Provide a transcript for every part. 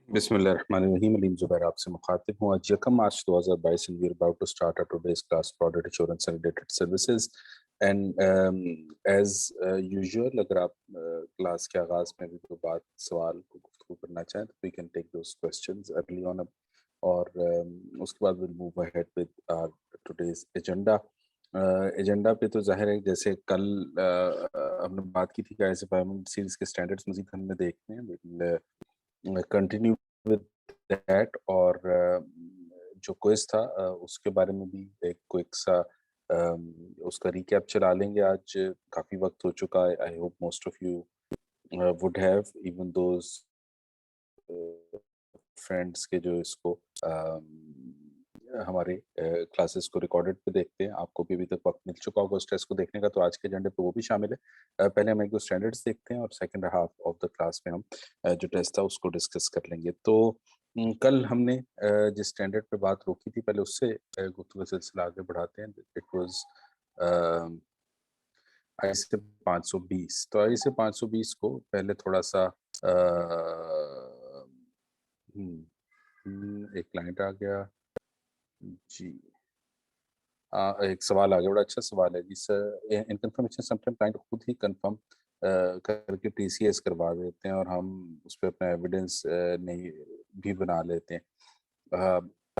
बिस्मिल्लाहिर्रहमानिर्रहीम। अलीम ज़ुबैर आपसे मुखातिब हूँ। आज 1 मार्च 2022 and we're about to start our today's class product assurance and related services and usual अगर आप क्लास के आगाज़ में भी कोई बात सवाल को गुफ्तगू करना चाहें तो we can take those questions early on और उसके बाद we'll move ahead with our today's agenda। Agenda पे तो ज़ाहिर है जैसे कल हमने बात की थी कि ऐसे पार्लियामेंट सीरीज़ के स्टैंडर्ड्स मज़ीद हमने देखने हैं। विल कंटिन्यू विद दैट और जो क्विज था उसके बारे में भी एक क्विक सा उसका रिकैप चला लेंगे। आज काफ़ी वक्त हो चुका है। I hope most of you would have even those friends के जो इसको हमारे क्लासेस को रिकॉर्डेड पे देखते हैं। आपको भी अभी तक वक्त मिल चुका होगा उस टेस्ट को देखने का, तो आज के एजेंडे पे वो भी शामिल है। पहले हम एक दो स्टैंडर्ड्स देखते हैं और second half of the class में हम जो टेस्ट था उसको डिस्कस कर लेंगे। तो कल हमने जिस स्टैंडर्ड पे बात रोकी थी पहले उससे गुफ्तगू का सिलसिला आगे बढ़ाते हैं। इट वाज आई से 520। तो आई से 520 को पहले थोड़ा सा एक क्लाइंट आ गया जी। एक सवाल आ गया, बड़ा अच्छा सवाल है जी सर। इन कंफर्मेशन समटाइम क्लाइंट खुद ही कंफर्म करके टीसीएस करवा देते हैं और हम उस पर अपना एविडेंस नहीं भी बना लेते हैं।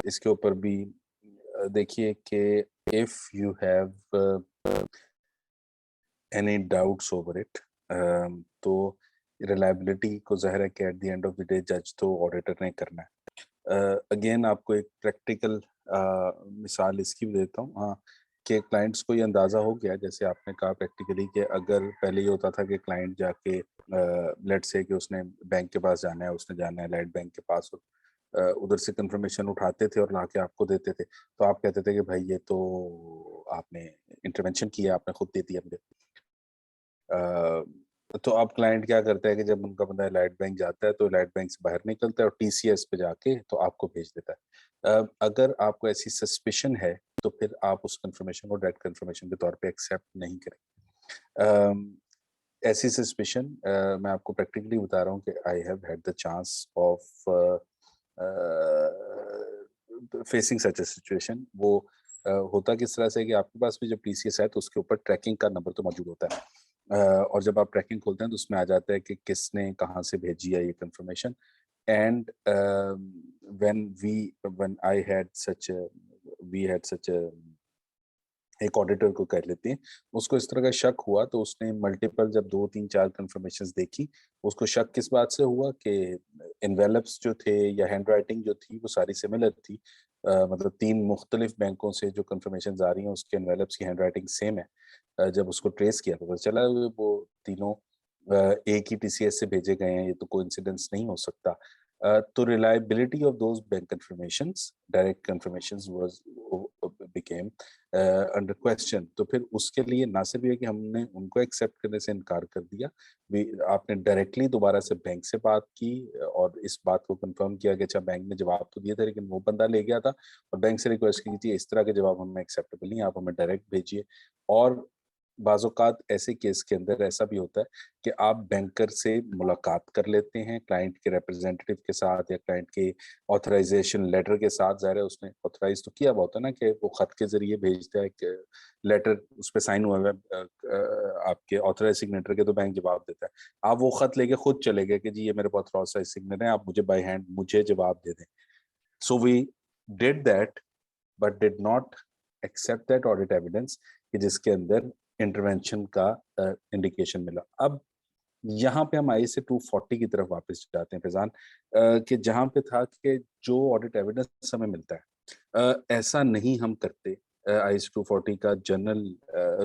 इसके ऊपर भी देखिए कि if you have any doubts over it तो रिलायबिलिटी को ज़ाहिर है कि eight the end of the day जज तो ऑडिटर ने करना है। अगेन आपको एक प्रैक्टिकल मिसाल इसकी भी देता हूँ। हाँ, कि क्लाइंट्स को ये अंदाज़ा हो गया जैसे आपने कहा प्रैक्टिकली कि अगर पहले ये होता था कि क्लाइंट जाके लेट्स से कि उसने बैंक के पास जाना है, उसने जाना है लाइट बैंक के पास उधर से कंफर्मेशन उठाते थे और लाके आपको देते थे। तो आप कहते थे कि भाई ये तो आपने इंटरवेंशन किया, आपने खुद दे दिया मुझे। तो अब क्लाइंट क्या करता है कि जब उनका बंदा लाइट बैंक जाता है तो लाइट बैंक से बाहर निकलता है और टीसीएस पे जाके तो आपको भेज देता है। अगर आपको ऐसी सस्पिशन है तो फिर आप उस कंफर्मेशन को डायरेक्ट कंफर्मेशन के तौर पे एक्सेप्ट नहीं करेंगे। ऐसी सस्पिशन मैं आपको प्रैक्टिकली बता रहा हूँ कि I have had the chance of facing such a situation. वो होता किस तरह से कि आपके पास भी जब टीसीएस है तो उसके ऊपर ट्रैकिंग का नंबर तो मौजूद होता है। और जब आप ट्रैकिंग खोलते हैं तो उसमें आ जाता है कि किसने कहाँ से भेजी है ये confirmation. And when I had such we had such एक ऑडिटर को कह लेते हैं, उसको इस तरह का शक हुआ तो उसने मल्टीपल जब 2 3 4 कंफर्मेशंस देखी, उसको शक किस बात से हुआ कि एनवेलप्स जो थे या हैंडराइटिंग जो थी वो सारी सिमिलर थी। मतलब 3 मुख्तलिफ बैंकों से जो कंफर्मेशंस आ रही हैं उसके एनवेलप्स की हैंडराइटिंग सेम है। जब उसको ट्रेस किया तो पता चला वो तीनों एक ही टीसीएस से भेजे गए हैं, ये तो कोइंसिडेंस नहीं हो सकता। तो reliability of those bank confirmations, direct confirmations was became under question. तो फिर उसके लिए ना सिर्फ ये कि हमने उनको एक्सेप्ट करने से इनकार कर दिया, आपने डायरेक्टली दोबारा से बैंक से बात की और इस बात को कंफर्म किया कि अच्छा बैंक ने जवाब तो दिया था लेकिन वो बंदा ले गया था और बैंक से रिक्वेस्ट की थी इस तरह के जवाब हमें एक्सेप्टेबल नहीं, आप हमें डायरेक्ट भेजिए। और बाज़-औक़ात ऐसे केस के अंदर ऐसा भी होता है कि आप बैंकर से मुलाकात कर लेते हैं क्लाइंट के रिप्रेजेंटेटिव के साथ या क्लाइंट के ऑथराइजेशन लेटर के साथ। ज़ाहिर है उसने ऑथराइज़ तो किया हुआ होता है ना कि वो खत के ज़रिए भेजता है कि लेटर उस पे साइन हुआ है आपके ऑथराइज़ सिग्नेचर के, तो बैंक जवाब देता है। आप वो खत लेके खुद चले गए कि जी ये मेरे पास ऑथराइज़ सिग्नेचर है, आप मुझे बाय हैंड मुझे जवाब दे दें। So we did that but did not accept that audit evidence कि जिसके अंदर इंटरवेंशन का इंडिकेशन मिला। अब यहाँ पे हम आई से 240 की तरफ वापस जाते हैं फैज़ान, कि जहाँ पे था कि जो ऑडिट एविडेंस हमें मिलता है ऐसा नहीं हम करते। आईएस 240 का जनरल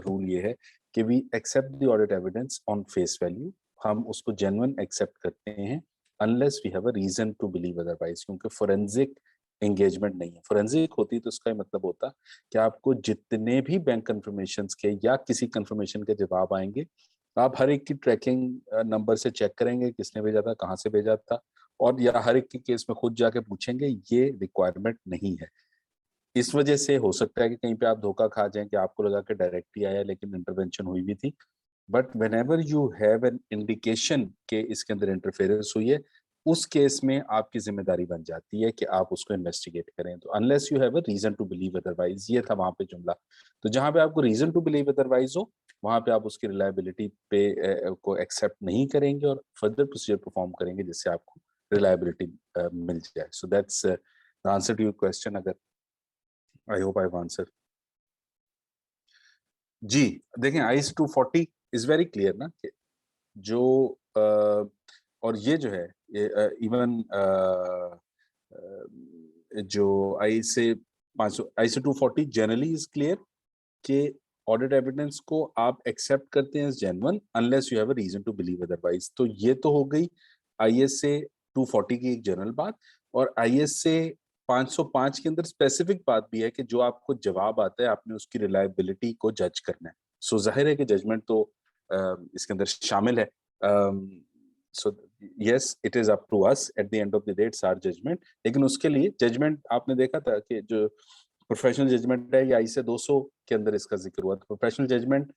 रूल ये है कि we accept the audit evidence on face value. हम उसको जेन्युइन एक्सेप्ट करते हैं unless we have a reason to believe otherwise, क्योंकि फोरेंसिक एंगेजमेंट नहीं है। फोरेंसिक होती तो इसका मतलब होता कि आपको जितने भी बैंक कंफर्मेशंस के या किसी कंफर्मेशन के जवाब आएंगे आप हर एक की ट्रैकिंग नंबर से चेक करेंगे किसने भेजा था, कहाँ से भेजा था, और या हर एक के केस में खुद जाके पूछेंगे। ये रिक्वायरमेंट नहीं है। इस वजह से हो सकता है कि कहीं पे आप धोखा खा जाएं कि आपको लगा कि डायरेक्ट ही आया लेकिन इंटरवेंशन हुई भी थी। But whenever you have an indication के इसके अंदर इंटरफेरेंस हुई है, उस केस में आपकी जिम्मेदारी बन जाती है कि आप उसको इन्वेस्टिगेट करें। तो unless you have a reason to believe otherwise, ये था वहां पे जुमला। तो जहां पे आपको रीजन टू बिलीव अदरवाइज हो, वहां पे आप उसकी रिलायबिलिटी पे को एक्सेप्ट नहीं करेंगे और फर्दर प्रोसीजर परफॉर्म करेंगे जिससे आपको रिलायबिलिटी मिल जाए। So that's the answer to your question. अगर I hope I have answer. जी देखें, आईएस 240 इज वेरी क्लियर ना कि जो और ये जो है इवन जो आई से 500 आई से 240 जनरली इज क्लियर कि ऑडिट एविडेंस को आप एक्सेप्ट करते हैं genuine unless you have a reason to believe otherwise. तो ये तो हो गई आईएस से 240 की एक जनरल बात। और आईएस से 505 के अंदर स्पेसिफिक बात भी है कि जो आपको जवाब आता है आपने उसकी रिलायबिलिटी को जज करना है। सो जाहिर है कि जजमेंट तो इसके अंदर शामिल है। So yes, it is up to us at the end of the day, it's our judgement. लेकिन उसके लिए जजमेंट आपने देखा था कि जो प्रोफेशनल जजमेंट है, या इससे 200 के अंदर इसका जिक्र हुआ। तो प्रोफेशनल जजमेंट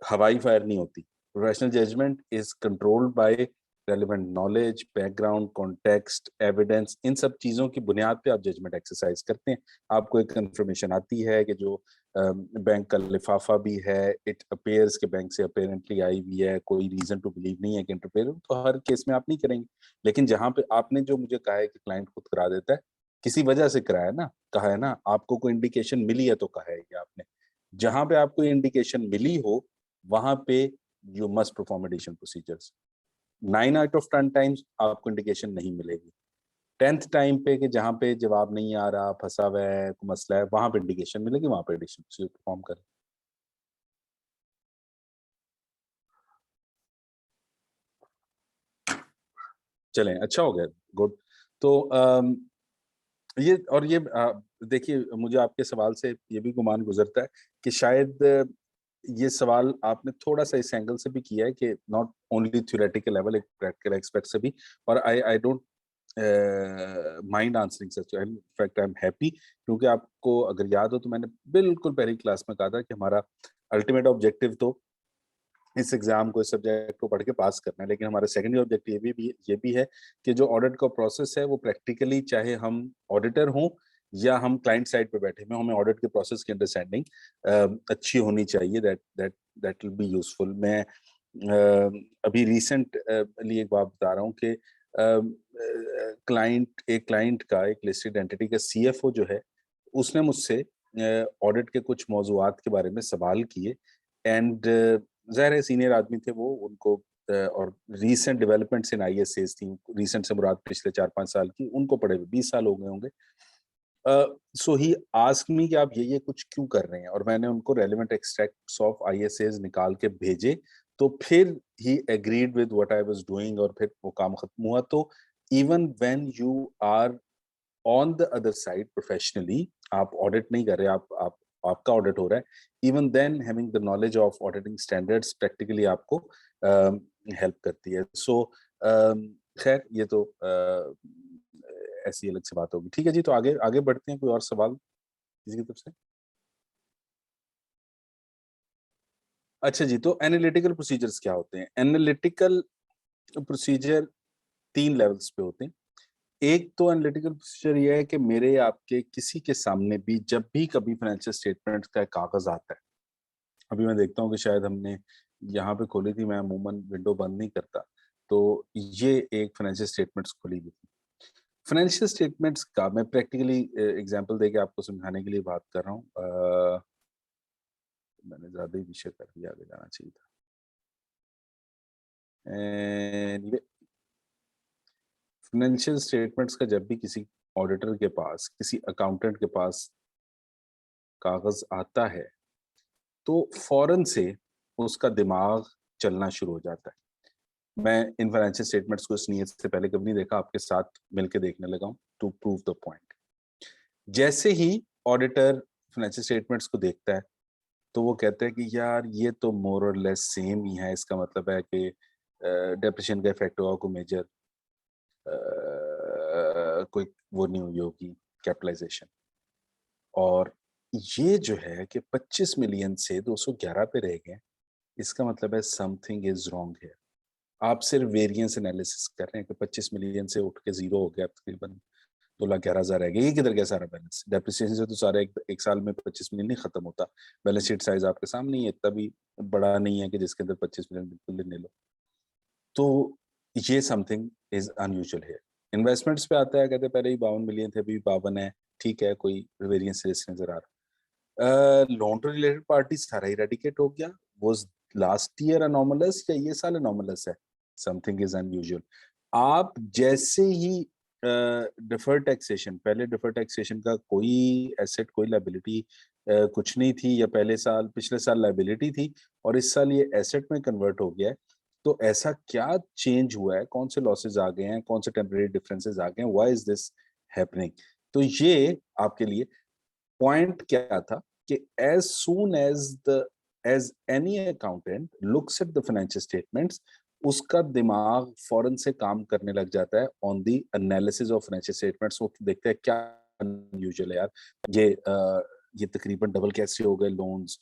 हवाई फायर नहीं होती। Professional judgement is controlled by relevant knowledge, background, context, evidence. इन सब चीजों की बुनियाद पे आप जजमेंट एक्सरसाइज करते हैं। आपको एक इन्फॉर्मेशन आती है कि जो बैंक का लिफाफा भी है, इट अपेयर्स के बैंक से अपेरेंटली आई हुई है, कोई रीजन टू बिलीव नहीं है कि इंटरफेयर, तो हर केस में आप नहीं करेंगे। लेकिन जहां पे आपने जो मुझे कहा है कि क्लाइंट खुद करा देता है, किसी वजह से कराया ना, कहा है ना, आपको कोई इंडिकेशन मिली है तो कहा है ये आपने। जहां पे आपको इंडिकेशन मिली हो वहां पे you must perform addition procedures. 9 out of 10 times आपको इंडिकेशन नहीं मिलेगी। 10th टाइम पे कि जहां पे जवाब नहीं आ रहा, फंसा हुआ है, कोई मसला है, वहां पे इंडिकेशन मिलेगी, वहां पे एडिशन प्रोसीजर परफॉर्म करें। चलें, अच्छा हो गया, गुड। तो ये और ये देखिए, मुझे आपके सवाल से ये भी गुमान गुजरता है कि शायद ये सवाल आपने थोड़ा सा इस एंगल से भी किया है कि नॉट ओनली थ्योरेटिकल लेवल, एक प्रैक्टिकल एस्पेक्ट से भी। और I I don't mind answering such, in fact I am happy, क्योंकि आपको अगर याद हो तो मैंने बिल्कुल पहली क्लास में कहा था कि हमारा अल्टीमेट ऑब्जेक्टिव तो इस एग्जाम को, इस सब्जेक्ट को पढ़ के पास करना है। लेकिन हमारा सेकेंडरी ऑब्जेक्टिव ये भी है कि जो ऑडिट का प्रोसेस है वो प्रैक्टिकली, चाहे हम ऑडिटर हों या हम क्लाइंट साइड पे बैठे हुए, हमें ऑडिट के प्रोसेस की अंडरस्टैंडिंग अच्छी होनी चाहिए। That will be useful. मैं अभी रिसेंटली एक बात बता रहा हूँ कि एक क्लाइंट का, एक लिस्टेड एंटिटी का सीएफओ जो है, उसने मुझसे ऑडिट के कुछ मौजूआत के बारे में सवाल किए। एंड ज़ाहिर है सीनियर आदमी थे वो, उनको और रीसेंट डेवलपमेंट्स इन आईएसएस थी। रीसेंट से मुराद पिछले 4-5 साल की, उनको पढ़े हुए 20 साल हो गए होंगे। सो ही आस्क मी कि आप ये कुछ क्यों कर रहे हैं, और मैंने उनको रेलेवेंट एक्सट्रैक्ट्स ऑफ आईएसएस निकाल के भेजे। तो फिर he agreed with what I was doing, और फिर वो काम खत्म हुआ। तो even when you are on the other side professionally, आप ऑडिट नहीं कर रहे, आप आपका ऑडिट हो रहा है, even then having the knowledge of auditing standards practically आपको हेल्प करती है। सो खैर, ये तो ऐसी अलग से बात होगी। ठीक है जी, तो आगे आगे बढ़ते हैं। कोई और सवाल किसी की तरफ से? अच्छा जी, तो एनालिटिकल प्रोसीजर्स क्या होते हैं? एनालिटिकल प्रोसीजर 3 लेवल्स पे होते हैं। एक तो एनालिटिकल प्रोसीजर ये है कि मेरे आपके किसी के सामने भी जब भी कभी फाइनेंशियल स्टेटमेंट्स का कागज आता है, अभी मैं देखता हूँ कि शायद हमने यहाँ पे खोली थी, मैं अमूमन विंडो बंद नहीं करता, तो ये एक फाइनेंशियल स्टेटमेंट्स खोली हुई थी। फाइनेंशियल स्टेटमेंट्स का मैं प्रैक्टिकली एग्जांपल देके आपको समझाने के लिए बात कर रहा हूँ। मैंने ज्यादा ही विषय कर दिया, आगे जाना चाहिए था। Anyway, फाइनेंशियल स्टेटमेंट्स का जब भी किसी ऑडिटर के पास, किसी अकाउंटेंट के पास कागज आता है, तो फौरन से उसका दिमाग चलना शुरू हो जाता है। मैं इन फाइनेंशियल स्टेटमेंट्स को इस नीयत से पहले कभी नहीं देखा, आपके साथ मिलकर देखने लगा हूँ टू प्रूव द पॉइंट। जैसे ही ऑडिटर फाइनेंशियल स्टेटमेंट्स को देखता है, तो वो कहता है कि यार ये तो मोर और लेस सेम ही है। इसका मतलब है कि डेप्रिसिएशन का इफेक्ट होगा, कोई मेजर कोई वो नहीं हुई होगी कैपिटलाइजेशन। और ये जो है कि 25 मिलियन से 211 पे रह गए, इसका मतलब है समथिंग इज रॉन्ग है। आप सिर्फ वेरिएंस एनालिसिस कर रहे हैं कि 25 मिलियन से उठ के जीरो हो गया, तकरीबन 2,11,000 रह गया, ये किधर गया सारा बैलेंस? डेप्रिसिएशन से तो सारा एक साल में 25 मिलियन नहीं खत्म होता। बैलेंस शीट साइज आपके सामने ही है, इतना भी बड़ा नहीं है कि जिसके अंदर 25 मिलियन बिल्कुल ले लो। तो ये समथिंग इज अनयूजुअल है। इन्वेस्टमेंट्स पे आता है, कहते हैं पहले ही 52 मिलियन थे, अभी 52 है, ठीक है, कोई वेरिएंस रिस्क नजर आ रहा। लोन टू रिलेटेड पार्टी सारा इरेडिकेट हो गया। वाज लास्ट ईयर अनोमलस या ये साल अनोमलस है? Something is unusual. आप जैसे ही डिफर्ड टैक्सेशन, पहले डिफर्ड टैक्सेशन का कोई एसेट कोई लाइबिलिटी कुछ नहीं थी, या पहले साल पिछले साल लाइबिलिटी थी और इस साल ये एसेट में कन्वर्ट हो गया है, तो ऐसा क्या चेंज हुआ है? कौन से लॉसेस आ गए हैं, कौन से टेम्परेरी डिफरेंसेस आ गए हैं, व्हाई इज दिस हैपनिंग? तो ये आपके लिए पॉइंट क्या था कि as soon as the as any accountant looks at the financial statements, उसका दिमाग फौरन से काम करने लग जाता है on the analysis of financial statements. वो देखते हैं क्या अनयूजुअल है यार, ये तकरीबन डबल कैसे हो गए लोन्स,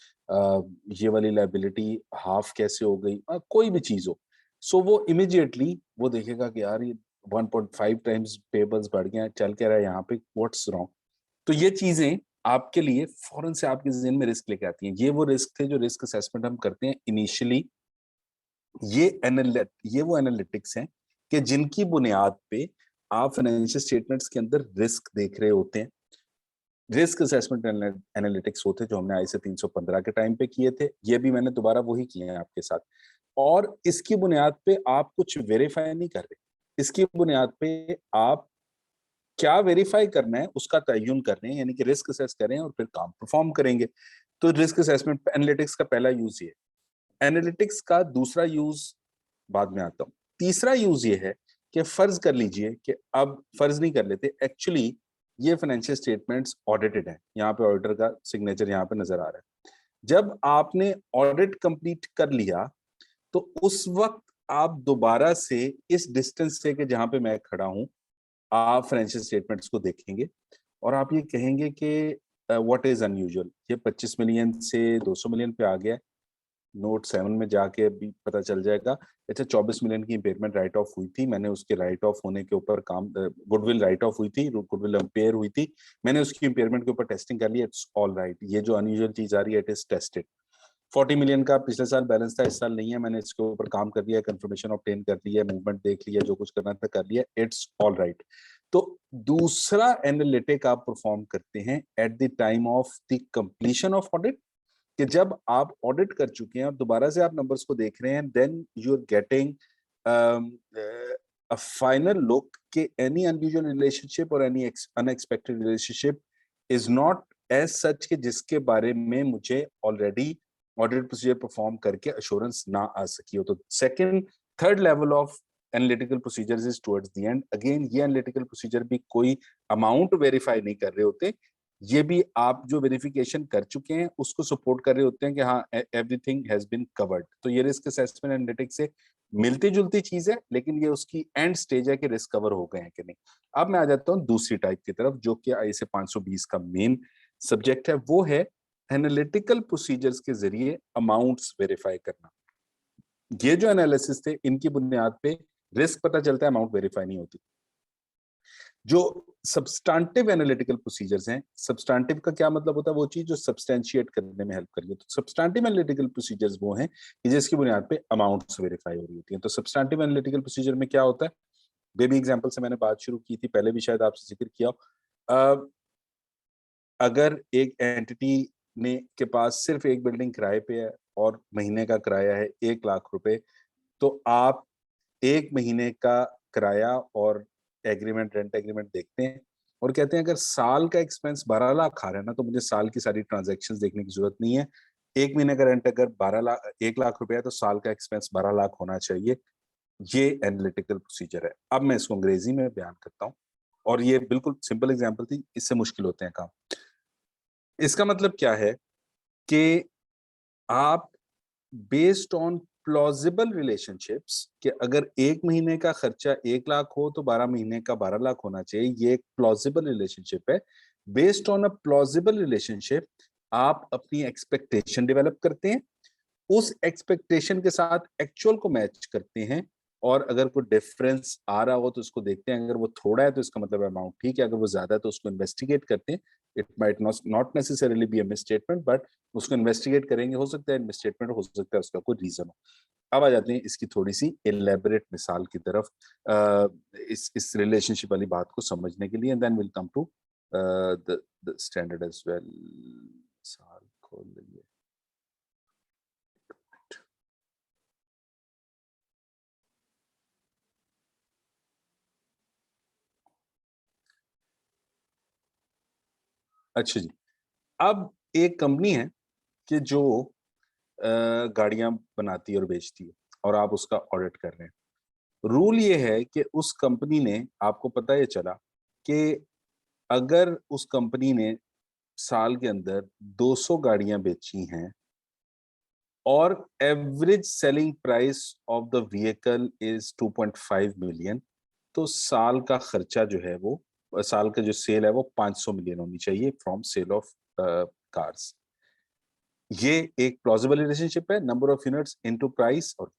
ये वाली लाइबिलिटी हाफ कैसे हो गई, कोई भी चीज हो। सो वो इमिडिएटली वो देखेगा कि यार ये 1.5 टाइम्स पेबल्स बढ़ गए हैं, चल क्या रहा है यहाँ पे, व्हाट्स रॉन्ग? तो ये चीजें आपके लिए फौरन से आपके जहन में रिस्क लेके आती हैं। ये वो रिस्क थे जो रिस्क असेसमेंट हम करते हैं इनिशियली। ये वो एनालिटिक्स हैं कि जिनकी बुनियाद पे आप फाइनेंशियल स्टेटमेंट्स के अंदर रिस्क देख रहे होते हैं। रिस्क असेसमेंट एनालिटिक्स होते जो हमने ISA 315 के टाइम पे किए थे, ये भी मैंने दोबारा वही किए हैं आपके साथ। और इसकी बुनियाद पे आप कुछ वेरीफाई नहीं कर रहे, इसकी बुनियाद पे आप क्या वेरीफाई करना है उसका तयन कर रहे हैं, यानी कि रिस्क असेस करें और फिर काम परफॉर्म करेंगे। तो रिस्क असेसमेंट एनालिटिक्स का पहला यूज ये। एनालिटिक्स का दूसरा यूज बाद में आता हूँ। तीसरा यूज ये है कि फर्ज कर लीजिए कि अब फर्ज नहीं कर लेते, एक्चुअली ये फाइनेंशियल स्टेटमेंट्स ऑडिटेड है, यहाँ पे ऑडिटर का सिग्नेचर यहाँ पे नजर आ रहा है। जब आपने ऑडिट कंप्लीट कर लिया तो उस वक्त आप दोबारा से इस डिस्टेंस से कि जहां पे मैं खड़ा हूं, आप फाइनेंशियल स्टेटमेंट्स को देखेंगे और आप ये कहेंगे कि व्हाट इज अनयूजुअल, ये 25 मिलियन से 200 मिलियन पे आ गया है। नोट 7 में जाके भी पता चल जाएगा। अच्छा, 24 मिलियन की इम्पेयरमेंट राइट ऑफ हुई थी, मैंने उसके राइट ऑफ होने के ऊपर काम, गुडविल राइट ऑफ हुई थी, गुडविल इम्पेयर हुई थी, मैंने उसकी इम्पेयरमेंट के ऊपर टेस्टिंग कर लिया, इट्स ऑल राइट। ये जो अनयूजुअल चीज आ रही है इट इज टेस्टेड। 40 मिलियन का पिछले साल बैलेंस था, इस साल नहीं है, मैंने इसके ऊपर काम कर लिया, कंफर्मेशन ऑब्टेन कर लिया, मूवमेंट देख लिया, जो कुछ करना था कर लिया, इट्स ऑल राइट। तो दूसरा एनालिटिक आप परफॉर्म करते हैं at the time of the completion of audit, कि जब आप ऑडिट कर चुके हैं और दोबारा से आप नंबर्स को देख रहे हैं, then you are getting a final look कि एनी अनयूजुअल रिलेशनशिप और any unexpected relationship is not as such के जिसके बारे में मुझे ऑलरेडी ऑडिट प्रोसीजर परफॉर्म करके अश्योरेंस ना आ सकी हो। तो second third level of analytical procedures is towards the end. Again ये एनालिटिकल प्रोसीजर भी कोई अमाउंट वेरीफाई नहीं कर रहे होते, ये भी आप जो वेरिफिकेशन कर चुके हैं उसको सपोर्ट कर रहे होते हैं कि हाँ एवरीथिंग हैज बीन कवर्ड। तो ये रिस्क असेसमेंट एनालिटिक्स से मिलती जुलती चीज है, लेकिन ये उसकी एंड स्टेज है कि रिस्क कवर हो गए हैं कि नहीं। अब मैं आ जाता हूँ दूसरी टाइप की तरफ, जो कि ISA 520 का मेन सब्जेक्ट है, वो है एनालिटिकल प्रोसीजर्स के जरिए अमाउंट्स वेरीफाई करना। ये जो एनालिसिस थे इनकी बुनियाद पे रिस्क पता चलता है, अमाउंट वेरीफाई नहीं होती। जो सब्सटैंटिव एनालिटिकल प्रोसीजर्स हैं, सब्सटैंटिव का क्या मतलब होता है? वो चीज जो सब्सटैंशिएट करने में हेल्प करेगी। तो सब्सटैंटिव एनालिटिकल प्रोसीजर्स वो हैं कि जिसकी बुनियाद पे अमाउंट्स वेरीफाई हो रही होती हैं। तो सब्सटैंटिव एनालिटिकल प्रोसीजर में क्या होता है? बेबी एग्जांपल से मैंने बात शुरू की थी, पहले भी शायद आपसे जिक्र किया हो। अगर एक एंटिटी ने के पास सिर्फ एक बिल्डिंग किराए पे है और महीने का किराया है 1 लाख रुपए, तो आप 1 महीने का किराया और एग्रीमेंट, रेंट एग्रीमेंट देखते हैं और कहते हैं अगर साल का एक्सपेंस 12 लाख आ रहा है ना, तो मुझे साल की सारी ट्रांजेक्शन देखने की जरूरत नहीं है। 1 महीने का रेंट अगर 12 लाख 1 लाख रुपए है तो साल का एक्सपेंस 12 लाख होना चाहिए। ये एनालिटिकल प्रोसीजर है। अब मैं इसको अंग्रेजी में बयान करता हूँ, और ये बिल्कुल सिंपल एग्जाम्पल थी, इससे मुश्किल होते हैं काम। इसका मतलब क्या है कि आप बेस्ड ऑन प्लॉजिबल रिलेशनशिप्स, कि अगर 1 महीने का खर्चा 1 लाख हो तो 12 महीने का 12 लाख होना चाहिए, ये एक प्लॉजिबल रिलेशनशिप है। Based on a plausible relationship आप अपनी एक्सपेक्टेशन डेवलप करते हैं, उस एक्सपेक्टेशन के साथ एक्चुअल को मैच करते हैं, और अगर कोई डिफरेंस आ रहा हो तो उसको देखते हैं, अगर वो थोड़ा है तो इसका मतलब अमाउंट ठीक है, अगर वो ज्यादा है तो उसको इन्वेस्टिगेट करते हैं। It might not necessarily B a misstatement, but उसको इन्वेस्टिगेट करेंगे, हो सकता है मिसस्टेटमेंट, हो सकता है उसका कोई रीजन हो। अब आ जाते हैं इसकी थोड़ी सी एलेबरेट मिसाल की तरफ, इस रिलेशनशिप वाली बात को समझने के लिए, and then will come to the standard as well. साल खोल लीजिए। अच्छा जी, अब एक कंपनी है कि जो गाड़ियां बनाती है और बेचती है, और आप उसका ऑडिट कर रहे हैं। रूल ये है कि उस कंपनी ने, आपको पता ये चला कि अगर उस कंपनी ने साल के अंदर 200 गाड़ियां बेची हैं और average selling price of the vehicle is 2.5 million, तो साल का खर्चा जो है वो, साल का जो सेल है वो 500 मिलियन होनी चाहिए फ्रॉम सेल ऑफ कार्स। ये एक प्लॉजिबल रिलेशनशिप है, number of units into price. और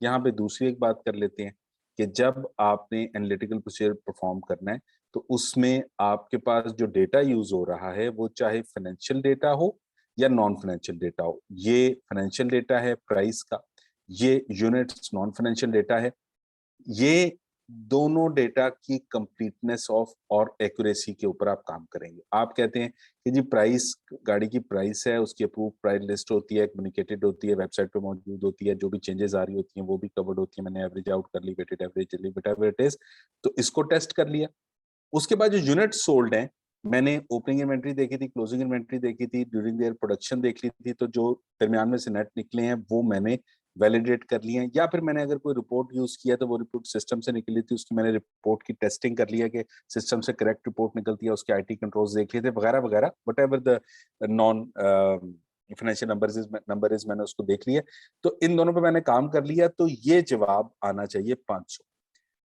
यहाँ पे दूसरी एक बात कर लेते हैं कि जब आपने एनालिटिकल प्रोसीजर परफॉर्म करना है, तो उसमें आपके पास जो डेटा यूज हो रहा है वो चाहे फाइनेंशियल डेटा हो या नॉन फाइनेंशियल डेटा हो। ये फाइनेंशियल डेटा है प्राइस का, ये यूनिट्स नॉन फाइनेंशियल डेटा है। ये दोनों डेटा की कंप्लीटनेस ऑफ और एक्यूरेसी के ऊपर आप काम करेंगे। आप कहते हैं कि जी प्राइस, गाड़ी की प्राइस है, उसकी अप्रूव प्राइस लिस्ट होती है, कम्युनिकेटेड होती है, वेबसाइट पे मौजूद होती है, जो भी चेंजेस आ रही होती हैं वो भी कवर्ड होती है, मैंने एवरेज आउट कर ली, वेटेड एवरेज चली, व्हाटएवर इट इज। तो इसको टेस्ट कर लिया। उसके बाद जो यूनिट सोल्ड है, मैंने ओपनिंग इन्वेंट्री देखी थी, क्लोजिंग इन्वेंट्री देखी थी, ड्यूरिंग देयर प्रोडक्शन देख ली थी, तो जो दरमियान में से नेट निकले हैं वो मैंने वैलिडेट कर लिए हैं। या फिर मैंने अगर कोई रिपोर्ट यूज किया तो वो रिपोर्ट सिस्टम से निकली थी, उसकी मैंने रिपोर्ट की टेस्टिंग कर लिया कि सिस्टम से करेक्ट रिपोर्ट निकलती है, उसके आईटी कंट्रोल्स देख लिए थे, वगैरह वगैरह, what ever the non financial number is मैंने उसको देख लिया। तो इन दोनों पे मैंने काम कर लिया, तो ये जवाब आना चाहिए 500।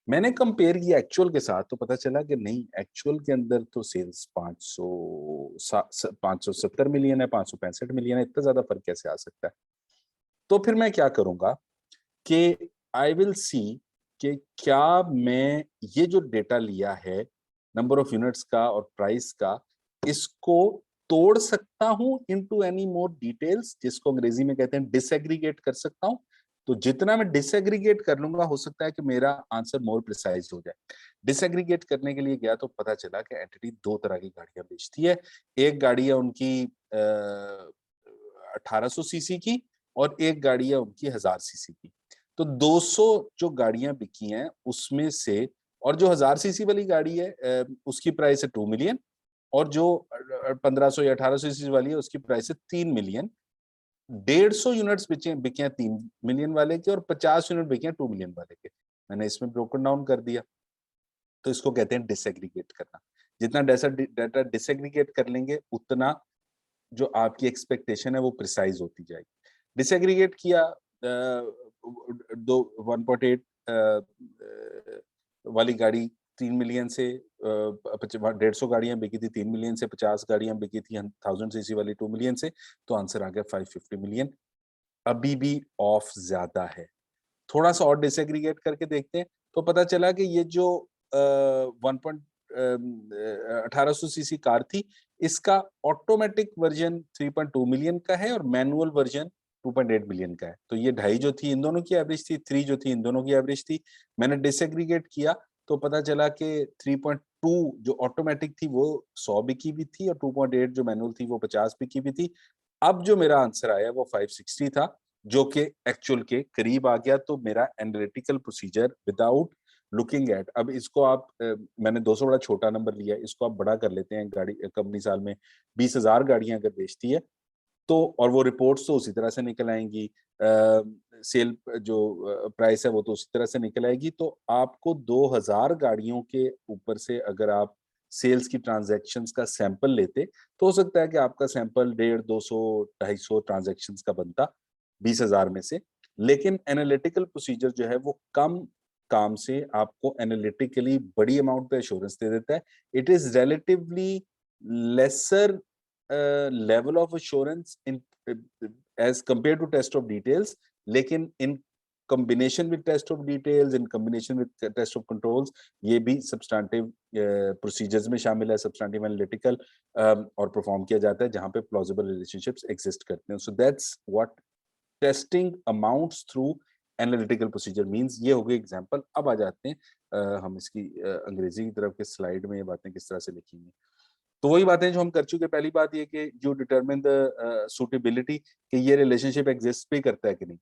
मैंने कंपेयर किया एक्चुअल के साथ, तो पता चला कि नहीं, एक्चुअल के अंदर तो सेल्स 570 मिलियन है, 565 मिलियन है, इतना ज्यादा फर्क कैसे आ सकता है। तो फिर मैं क्या करूंगा कि आई विल सी कि क्या मैं ये जो डेटा लिया है नंबर ऑफ यूनिट्स का और प्राइस का, इसको तोड़ सकता हूं इनटू एनी मोर डिटेल्स, जिसको अंग्रेजी में कहते हैं डिसएग्रीगेट कर सकता हूं। तो जितना मैं डिसएग्रीगेट कर लूंगा, हो सकता है कि मेरा आंसर मोर प्रिसाइज हो जाए। डिसएग्रीगेट करने के लिए गया तो पता चला कि एंटिटी दो तरह की गाड़ियां बेचती है। एक गाड़ी है उनकी 1800 सीसी की, और एक गाड़ी है उनकी 1000 सीसी की। तो 200 जो गाड़ियां बिकी हैं उसमें से, और जो 1000 सीसी वाली गाड़ी है उसकी प्राइस है 2 मिलियन, और जो 1500 या 1800 सीसी वाली है उसकी प्राइस है 3 मिलियन। 150 यूनिट्स बिके बिके हैं 3 मिलियन वाले के, और 50 यूनिट बिके हैं 2 मिलियन वाले के। मैंने इसमें ब्रोकन डाउन कर दिया। तो इसको कहते हैं डिसएग्रीगेट करना। जितना डाटा डिसएग्रीगेट कर लेंगे, उतना जो आपकी एक्सपेक्टेशन है वो प्रिसाइज होती जाएगी। डिसएग्रीगेट किया, दो 1.8 वाली गाड़ी 3 मिलियन से 150 गाड़ियां बिकी थी 3 मिलियन से, 50 गाड़ियां बिकी थी 1000 सीसी वाली 2 मिलियन से, तो आंसर आ गया 550 मिलियन। अभी भी ऑफ ज्यादा है। थोड़ा सा और डिसएग्रीगेट करके देखते हैं, तो पता चला कि ये जो 1800 सीसी कार थी, इसका ऑटोमेटिक वर्जन 3.2 मिलियन का है और मैनुअल वर्जन 2.8 मिलियन का है। तो ये ढाई जो थी इन दोनों की एवरेज थी, 3 जो थी इन दोनों की एवरेज थी। मैंने डिसएग्रीगेट किया तो पता चला कि 3.2 जो ऑटोमेटिक थी वो 100 बिकी भी थी, और 2.8 जो मैनुअल थी वो 50 बिकी भी थी। अब जो मेरा आंसर आया वो 560 था, जो कि एक्चुअल के करीब आ गया। तो मेरा analytical procedure without looking at, अब इसको आप मैंने 200 बड़ा छोटा नंबर लिया, इसको आप बड़ा कर लेते हैं। गाड़ी कंपनी साल में 20,000 गाड़ियां अगर बेचती है, तो और वो रिपोर्ट्स तो उसी तरह से निकल आएंगी, सेल जो प्राइस है वो तो उसी तरह से निकल आएगी। तो आपको 2000 गाड़ियों के ऊपर से अगर आप सेल्स की ट्रांजैक्शंस का सैंपल लेते, तो हो सकता है कि आपका सैंपल 150, 200, 250 ट्रांजैक्शंस का बनता 20,000 में से। लेकिन एनालिटिकल प्रोसीजर जो है वो कम काम से आपको एनालिटिकली बड़ी अमाउंट पे एश्योरेंस दे देता है। It is relatively laser level of assurance in as compared to test of details, लेकिन in combination with test of details in combination with test of controls, ये भी substantive procedures में शामिल है, substantive analytical और perform किया जाता है जहाँ पे plausible relationships exist करते हैं. So that's what testing amounts through analytical procedure means. ये हो गई एग्जांपल. अब आ जाते हैं हम इसकी अंग्रेजी की तरफ के स्लाइड में ये बातें किस तरह से लिखी हैं. तो वही बातें जो हम कर चुके. पहली बात ये कि जो डिटरमिन द सूटेबिलिटी कि ये रिलेशनशिप एग्जिस्ट भी करता है कि नहीं.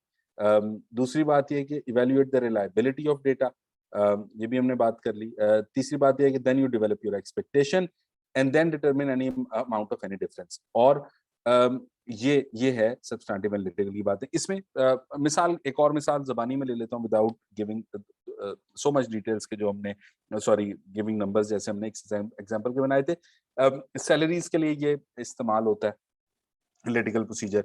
दूसरी बात ये कि evaluate the reliability of data, ये भी हमने बात कर ली. तीसरी बात ये है कि then you develop your expectation and then determine any amount of any difference. और ये है सब्सटैंटिव एनालिटिकल की बातें. इसमें मिसाल, एक और मिसाल ज़बानी में ले लेता हूँ without giving so much details के जो हमने सॉरी गिविंग नंबर्स जैसे हमने एग्जांपल के बनाए थे. सैलरीज के लिए ये इस्तेमाल होता है एनालिटिकल प्रोसीजर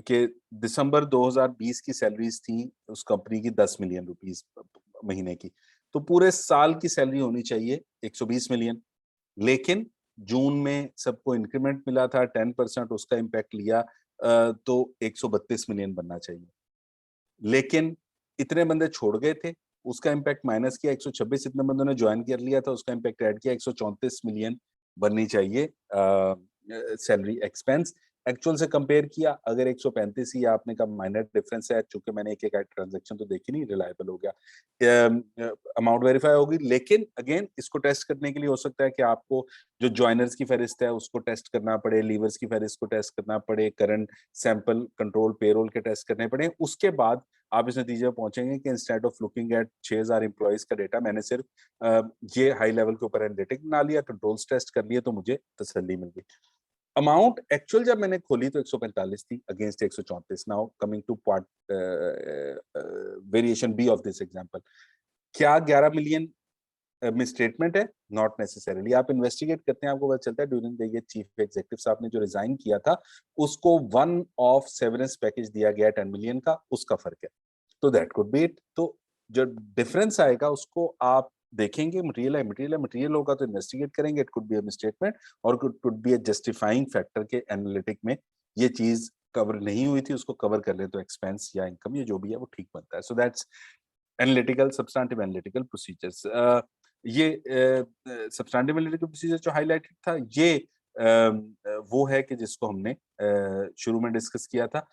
कि दिसंबर 2020 की सैलरीज थी उस कंपनी की 10 मिलियन रुपीस महीने की. तो पूरे साल की सैलरी होनी चाहिए 120 मिलियन. लेकिन जून में सबको इंक्रीमेंट मिला था 10%, उसका इम्पैक्ट लिया तो 132 मिलियन बनना चाहिए. लेकिन इतने बंदे छोड़ गए थे, उसका इम्पैक्ट माइनस किया 126. इतने बंदों ने ज्वाइन कर लिया था, उसका इम्पैक्ट ऐड किया 134 मिलियन बननी चाहिए सैलरी एक्सपेंस. एक्चुअल से कंपेयर किया अगर 135 ही आपने कहा माइनर डिफरेंस है, चूंकि मैंने एक एक ट्रांजैक्शन तो देखी नहीं, रिलायबल हो गया, अमाउंट वेरीफाई होगी. लेकिन अगेन इसको टेस्ट करने के लिए हो सकता है कि आपको जो ज्वाइनर्स की फहरिस्त है उसको टेस्ट करना पड़े, लीवर्स की फहरिस्त को टेस्ट करना पड़े, करंट सैंपल कंट्रोल पेरोल के टेस्ट करने पड़े. उसके बाद आप इस नतीजे में पहुंचेंगे कि instead of looking at 6000 employees का डेटा मैंने सिर्फ ये हाई लेवल के ऊपर एनालिटिक बना लिया, कंट्रोल्स टेस्ट कर लिए, तो मुझे तसल्ली मिल गई. अमाउंट एक्चुअल जब मैंने खोली तो 145 थी against 134. Now coming to part variation b of this example. क्या 11 मिलियन मिसस्टेटमेंट है? Not necessarily. आप इन्वेस्टिगेट करते हैं, आपको पता चलता है during the year chief executive साहब ने जो रिजाइन किया था उसको वन ऑफ सेवरेंस पैकेज दिया गया 10 मिलियन का, उसका फर्क है. तो दैट कुड बी इट. तो जो डिफरेंस आएगा उसको आप देखेंगे. मटेरियल है, मटेरियल है, मटेरियल होगा तो इन्वेस्टिगेट करेंगे. It could be a misstatement और could be a justifying factor के एनालिटिक में ये चीज कवर नहीं हुई थी, उसको कवर कर ले तो एक्सपेंस या इनकम या जो भी है वो ठीक बनता है. So that's analytical substantive analytical procedures. ये सब्सटैंटिव एनालिटिकल प्रोसीजर जो हाईलाइटेड था ये वो है कि जिसको हमने शुरू में डिस्कस किया था.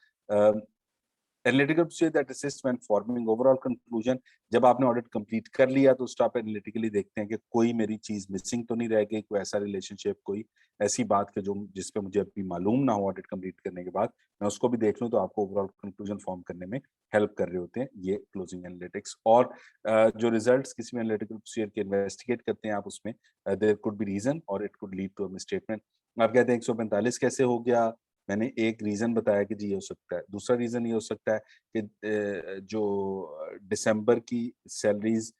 Analytical procedure that assist when forming overall conclusion. जब आपने ऑडिट कंप्लीट कर लिया तो उसको आप एनालिटिकली देखते हैं कि कोई मेरी चीज मिसिंग तो नहीं रह गई, कोई ऐसा रिलेशनशिप, कोई ऐसी बात के जो जिस पे मुझे अभी मालूम ना हो ऑडिट कंप्लीट करने के बाद, मैं उसको भी देख लूं तो आपको ओवरऑल कंक्लूजन फॉर्म करने में हेल्प कर रहे होते हैं ये क्लोजिंग एनालिटिक्स. और जो रिजल्ट्स किसी भी एनालिटिकल प्रोसीजर के इन्वेस्टिगेट करते हैं आप उसमें देयर कुड बी रीजन और it could lead to a misstatement. आप कहते हैं 145 कैसे हो गया, मैंने एक रीजन बताया कि जी ये हो सकता है. दूसरा रीजन ये हो सकता है कि जो दिसंबर की सैलरीज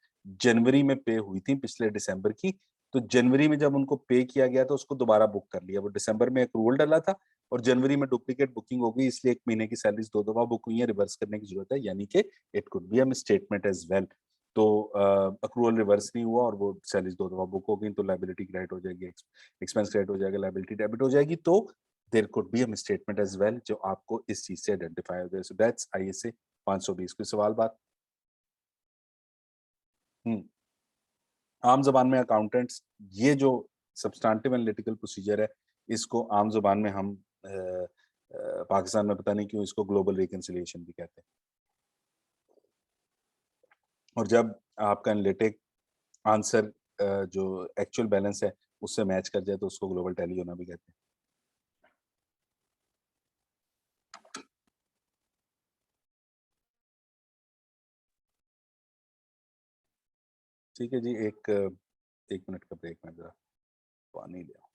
जनवरी में पे हुई थी पिछले दिसंबर की, तो जनवरी में जब उनको पे किया गया तो उसको दोबारा बुक कर लिया. वो दिसंबर में एक रूल डाला था और जनवरी में डुप्लीकेट बुकिंग हो गई, इसलिए एक महीने की सैलरीज दो दफा बुक हुई है, रिवर्स करने की जरूरत है. यानी कि it could be a statement as well. तो अक्रूवल रिवर्स नहीं हुआ और वो सैलरीज दो दफा बुक हो गई, तो लाइबिलिटी क्रेडिट हो जाएगी, एक्सपेंस क्रेडिट हो जाएगा, लाइबिलिटी डेबिट हो जाएगी. तो there could be a misstatement as well जो आपको इस चीज से आइडेंटिफाई हो जाए. So that's ISA 520. कोई सवाल बात? हम्म. आम जबान में अकाउंटेंट्स ये जो सब्सटैंटिव एनालिटिकल प्रोसीजर है इसको आम जबान में हम पाकिस्तान में पता नहीं क्यों इसको ग्लोबल रिकंसिलिएशन भी कहते हैं. और जब आपका एनालिटिक आंसर जो एक्चुअल बैलेंस है उससे मैच कर जाए तो उसको ग्लोबल टैली होना भी कहते हैं. ठीक है जी. एक मिनट का ब्रेक में जरा पानी ले आओ.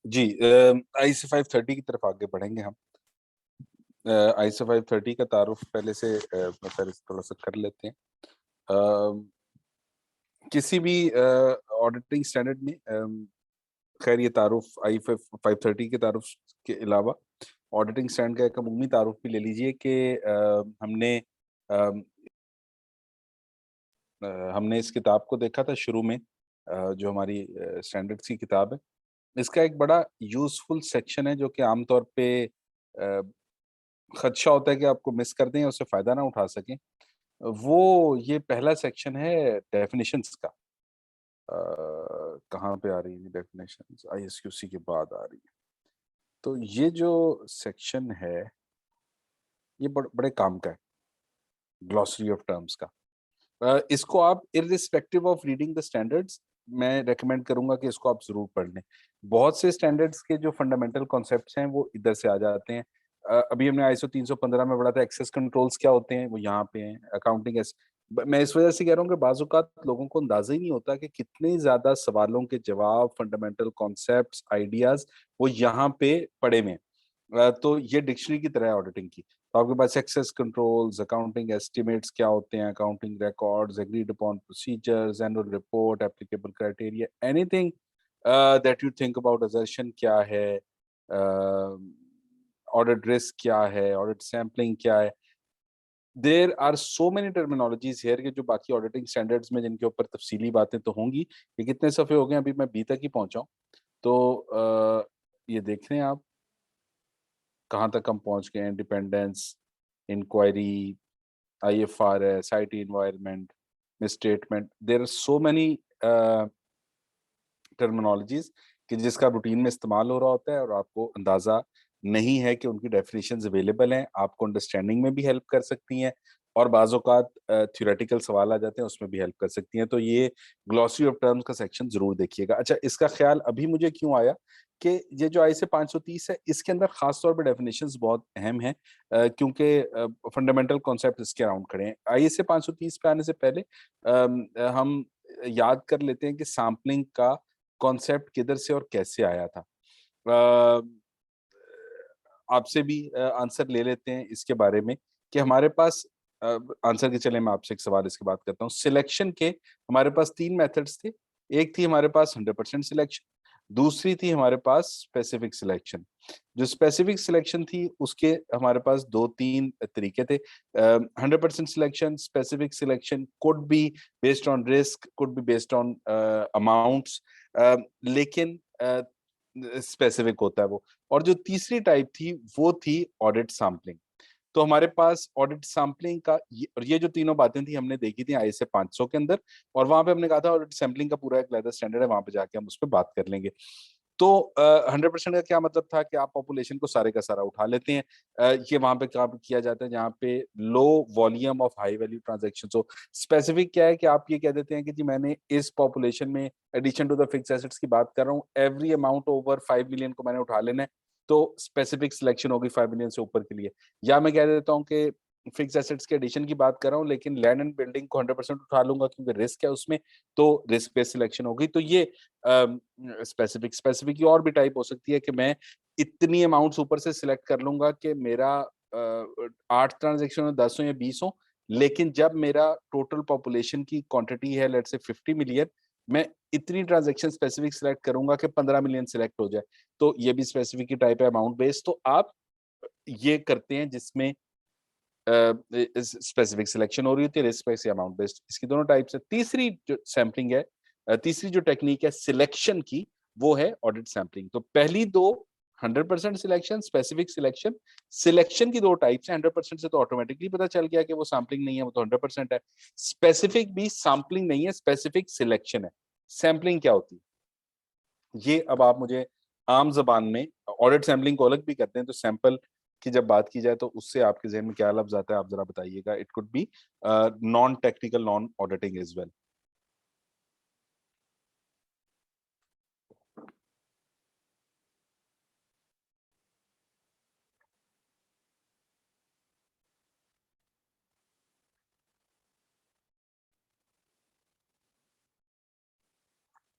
जी, ISO 530 की तरफ आगे बढ़ेंगे हम। ISO 530 का तारुफ पहले से पहले से थोड़ा सा कर लेते हैं। किसी भी ऑडिटिंग स्टैंडर्ड में खैर ये तारुफ आई 530 के तारुफ के अलावा ऑडिटिंग स्टैंड का एक अमूमी तारुफ भी ले लीजिए कि हमने हमने इस किताब को देखा था शुरू में, जो हमारी स्टैंडर्ड्स की किताब है। इसका एक बड़ा यूज़फुल सेक्शन है जो कि आमतौर पे खदशा होता है कि आपको मिस कर दें या उससे फ़ायदा ना उठा सकें। वो ये पहला सेक्शन है डेफिनिशंस का। कहाँ पे आ रही है डेफिनेशंस? ISQC के बाद आ रही है। तो ये जो सेक्शन है, ये बड़े काम का है, ग्लॉसरी ऑफ टर्म्स का। इसको आप irrespective of reading the standards, मैं रेकमेंड करूंगा कि इसको आप जरूर पढ़ लें। बहुत से स्टैंडर्ड्स के जो फंडामेंटल कॉन्सेप्ट्स हैं वो इधर से आ जाते हैं। अभी हमने ISO 315 में पढ़ा था एक्सेस कंट्रोल्स क्या होते हैं, वो यहाँ पे हैं। अकाउंटिंग मैं इस वजह से कह रहा हूँ कि बाज़ औक़ात लोगों को अंदाजा ही नहीं होता कि कितने ज्यादा सवालों के जवाब, फंडामेंटल कॉन्सेप्ट्स, आइडियाज वो यहाँ पे पड़े हुए हैं। तो ये डिक्शनरी की तरह है ऑडिटिंग की। तो आपके पास एक्सेस कंट्रोल्स, अकाउंटिंग एस्टिमेट्स क्या होते हैं, accounting records, agreed upon procedures, annual report, applicable criteria, anything that you think about assertion क्या है, ऑडिट रिस्क क्या है, ऑडिट सैम्पलिंग क्या है। There are so many terminologies here के जो बाकी ऑडिटिंग स्टैंडर्ड्स में जिनके ऊपर तफसीली बातें तो होंगी। ये कितने सफ़े हो गए, अभी मैं बी तक ही पहुंचा हूं। तो ये देख रहे हैं आप कहाँ तक हम पहुंच गए हैं। Dependence, inquiry, IFRS, IT environment, misstatement. There are so many terminologies कि जिसका रूटीन में इस्तेमाल हो रहा होता है और आपको अंदाजा नहीं है कि उनकी डेफिनेशंस अवेलेबल हैं, आपको अंडरस्टैंडिंग में भी हेल्प कर सकती हैं और बाज़ औक़ात थ्योरेटिकल सवाल आ जाते हैं उसमें भी हेल्प कर सकती हैं। तो ये ग्लॉसरी ऑफ टर्म्स का सेक्शन ज़रूर देखिएगा। अच्छा, इसका ख्याल अभी मुझे क्यों आया कि ये जो ISO 530 है इसके अंदर ख़ास तौर पे डेफिनेशंस बहुत अहम हैं, क्योंकि फंडामेंटल कॉन्सेप्ट इसके अराउंड खड़े हैं। ISO 530 पे आने से पहले हम याद कर लेते हैं कि सैम्पलिंग का कॉन्सेप्ट किधर से और कैसे आया था। अ, आपसे भी आंसर ले लेते हैं इसके बारे में कि हमारे पास आंसर के चले मैं आपसे एक सवाल इसके बाद करता हूँ। सिलेक्शन के हमारे पास 3 मेथड्स थे। एक थी हमारे पास 100% सिलेक्शन, दूसरी थी हमारे पास स्पेसिफिक सिलेक्शन। जो स्पेसिफिक सिलेक्शन थी उसके हमारे पास 2-3 तरीके थे। 100% selection, specific selection could be based on risk, could be based on amounts, लेकिन स्पेसिफिक होता है वो। और जो तीसरी टाइप थी वो थी ऑडिट सैम्पलिंग। तो हमारे पास ऑडिट सैम्पलिंग का और ये जो तीनों बातें थी हमने देखी थी ISO 500 के अंदर, और वहां पे हमने कहा था ऑडिट सैम्पलिंग का पूरा एक अलग स्टैंडर्ड है, वहां पे जाके हम उस पर बात कर लेंगे। तो 100% का क्या मतलब था कि आप पॉपुलेशन को सारे का सारा उठा लेते हैं। ये वहां पे काम किया जाता है जहाँ पे low volume of high value transaction हो। स्पेसिफिक क्या है कि आप ये कह देते हैं कि जी मैंने इस पॉपुलेशन में addition to the fix assets की बात कर रहा हूँ, एवरी अमाउंट ओवर 5 मिलियन को मैंने उठा लेना है, तो स्पेसिफिक सिलेक्शन होगी 5 मिलियन से ऊपर के लिए। या मैं कह देता हूँ कि फिक्स एसेट्स के एडिशन की बात कर रहा हूँ लेकिन लैंड एंड बिल्डिंग को 100% उठा लूंगा क्योंकि रिस्क है उसमें, तो रिस्क बेस्ड सिलेक्शन होगी। तो ये स्पेसिफिक स्पेसिफिक की और भी टाइप हो सकती है कि मैं इतनी अमाउंट्स ऊपर से सिलेक्ट कर लूंगा कि मेरा 8 ट्रांजेक्शन हो, 10 हो या 20 हो, लेकिन जब मेरा टोटल पॉपुलेशन की क्वांटिटी है लेट्स से 50 मिलियन, मैं इतनी ट्रांजेक्शन स्पेसिफिक सिलेक्ट करूंगा कि 15 मिलियन सिलेक्ट हो जाए। तो ये भी स्पेसिफिक की टाइप है अमाउंट बेस्ड। तो आप ये करते हैं जिसमें स्पेसिफिक सिलेक्शन हो रही होती है, रिस्क बेस्ड या अमाउंट बेस्ड, इसकी दोनों टाइप्स है। तीसरी जो सैम्पलिंग है, तीसरी जो टेक्निक है सिलेक्शन की, वो है ऑडिट सैम्पलिंग। तो पहली दो 100% सिलेक्शन, स्पेसिफिक सिलेक्शन। सिलेक्शन की दो टाइप्स हैं, 100% से तो ऑटोमेटिकली पता चल गया कि वो सैम्पलिंग नहीं है, वो तो 100% है। स्पेसिफिक भी सैम्पलिंग नहीं है, स्पेसिफिक सिलेक्शन है। सैम्पलिंग क्या होती है ये अब आप मुझे आम जबान में, ऑडिट सैम्पलिंग को अलग भी करते हैं, तो सैंपल की जब बात की जाए तो उससे आपके जहन में क्या लफ्ज आता है आप जरा बताइएगा। It could be non technical, non auditing as well.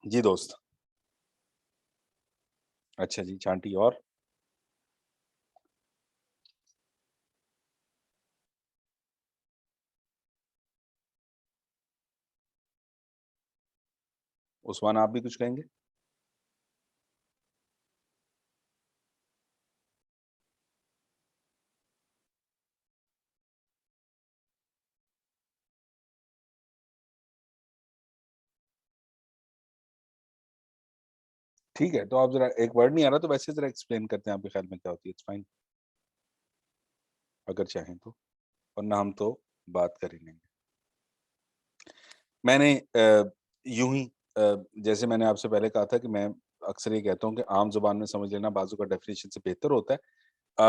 जी दोस्त। अच्छा जी, छांटी और उस्मान, आप भी कुछ कहेंगे? ठीक है, तो आप जरा, एक वर्ड नहीं आ रहा तो वैसे जरा एक्सप्लेन करते हैं आपके ख्याल में क्या होती है, इट्स फाइन, अगर चाहें तो, वरना हम तो बात कर ही लेंगे। मैंने यूं ही जैसे मैंने आपसे पहले कहा था कि मैं अक्सर ये कहता हूँ कि आम जुबान में समझ लेना बाजू का डेफिनेशन से बेहतर होता है।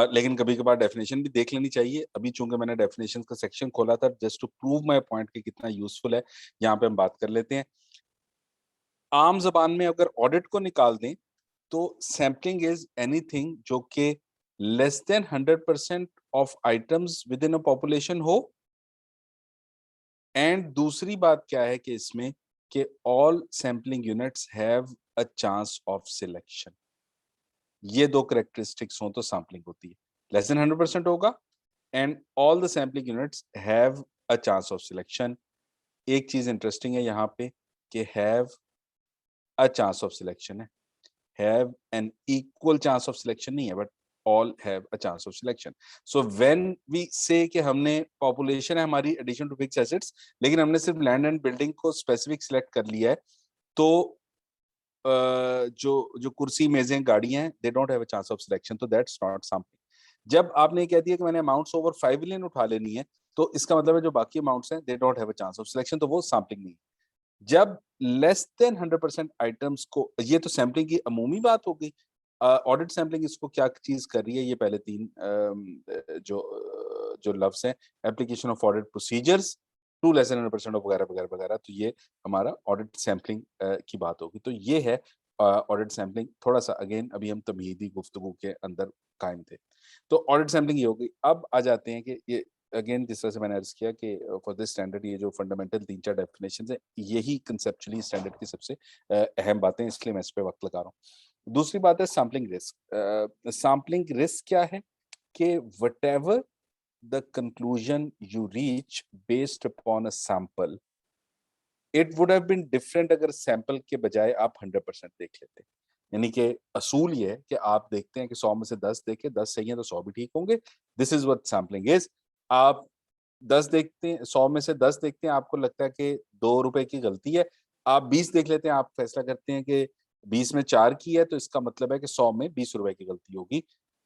लेकिन कभी-कभार डेफिनेशन भी देख लेनी चाहिए। अभी चूँकि मैंने डेफिनेशंस का सेक्शन खोला था just to prove my point कि कितना यूज़फुल है, यहाँ पे हम बात कर लेते हैं। आम ज़बान में अगर ऑडिट को निकाल दें, तो सैंपलिंग इज़ एनीथिंग जो कि less than 100% of items within a population हो, एंड दूसरी बात क्या है कि इसमें कि all sampling units have a chance of selection. ये 2 कैरेक्टरिस्टिक्स हों तो सैंपलिंग होती है। लेस देन 100% होगा and all the sampling units have a chance of selection. एक चीज़ इंटरेस्टिंग है यहाँ पे कि have a chance of selection है। Have an equal chance of selection नहीं है, but all have a chance of selection. So when we say कि हमने पॉपुलेशन है हमारी एडिशन टू फिक्स्ड एसेट्स, लेकिन हमने सिर्फ लैंड एंड बिल्डिंग को स्पेसिफिक सिलेक्ट कर लिया है, तो जो कुर्सी, मेज़ें, गाड़ियाँ हैं, they don't have a chance of selection, तो दैट्स नॉट सैंपलिंग। जब आपने ये कह दिया कि मैंने अमाउंट्स ओवर 5 बिलियन उठा लेनी है, तो इसका मतलब है जो बाकी अमाउंट्स हैं, they don't have a chance of selection, तो वो सैंपलिंग नहीं है। जब लेस देन 100% आइटम्स को, ये तो सैंपलिंग की अमूमी बात हो गई। ऑडिट सैंपलिंग इसको क्या चीज़ कर रही है, ये पहले 3 जो लफ्ज़ हैं, application of audit procedures to less than 100% of वगैरह, वगैरह, वगैरह, तो ये हमारा ऑडिट सैंपलिंग की बात होगी। तो ये है ऑडिट सैंपलिंग। थोड़ा-सा अगेन अभी हम तमहीदी गुफ्तगू के अंदर कायम थे। तो ऑडिट सैंपलिंग ये हो गई। अब आ जाते हैं कि ये अगेन जिस तरह से मैंने अर्ज़ किया कि फॉर दिस स्टैंडर्ड ये जो फंडामेंटल 3-4 डेफिनिशंस हैं, यही कांसेप्चुअली स्टैंडर्ड की सबसे अहम बातें, इसलिए मैं इस पे वक़्त लगा रहा हूँ। दूसरी बात है सैंपलिंग रिस्क। सैंपलिंग रिस्क क्या है कि whatever the conclusion you reach based upon a sample, it would have been different अगर सैंपल के बजाय आप 100% देख लेते। यानी कि असूल ये है कि आप देखते हैं कि 100 में से 10 देखे, 10 सही हैं तो 100 भी ठीक होंगे। This is what sampling is. आप 10 देखते हैं, 100 में से 10 देखते हैं, आपको लगता है कि ₹2 की गलती है। आप 20 देख लेते हैं, आप फैसला करते हैं कि 20 में 4 की है, तो इसका मतलब है कि 100 में ₹20 की गलती होगी।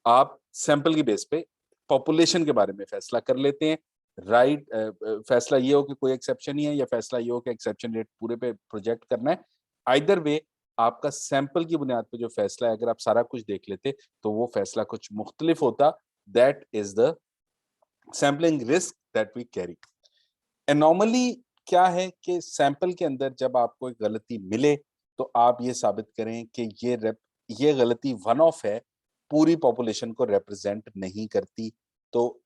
आप सैंपल की बेस पे पॉपुलेशन के बारे में फैसला कर लेते हैं। फैसला ये हो कि कोई एक्सेप्शन ही है, या फैसला ये हो कि एक्सेप्शन रेट पूरे पे प्रोजेक्ट करना है। आइदर वे आपका सैंपल की बुनियाद पे जो फैसला है, अगर आप सारा कुछ देख लेते, तो वो फैसला कुछ मुख्तलिफ होता। That is the sampling risk that we carry. Anomaly क्या है कि सैंपल के अंदर जब आपको एक गलती मिले, तो आप ये साबित करें कि ये गलती वन ऑफ है, पूरी पॉपुलेशन को रिप्रेजेंट नहीं करती। तो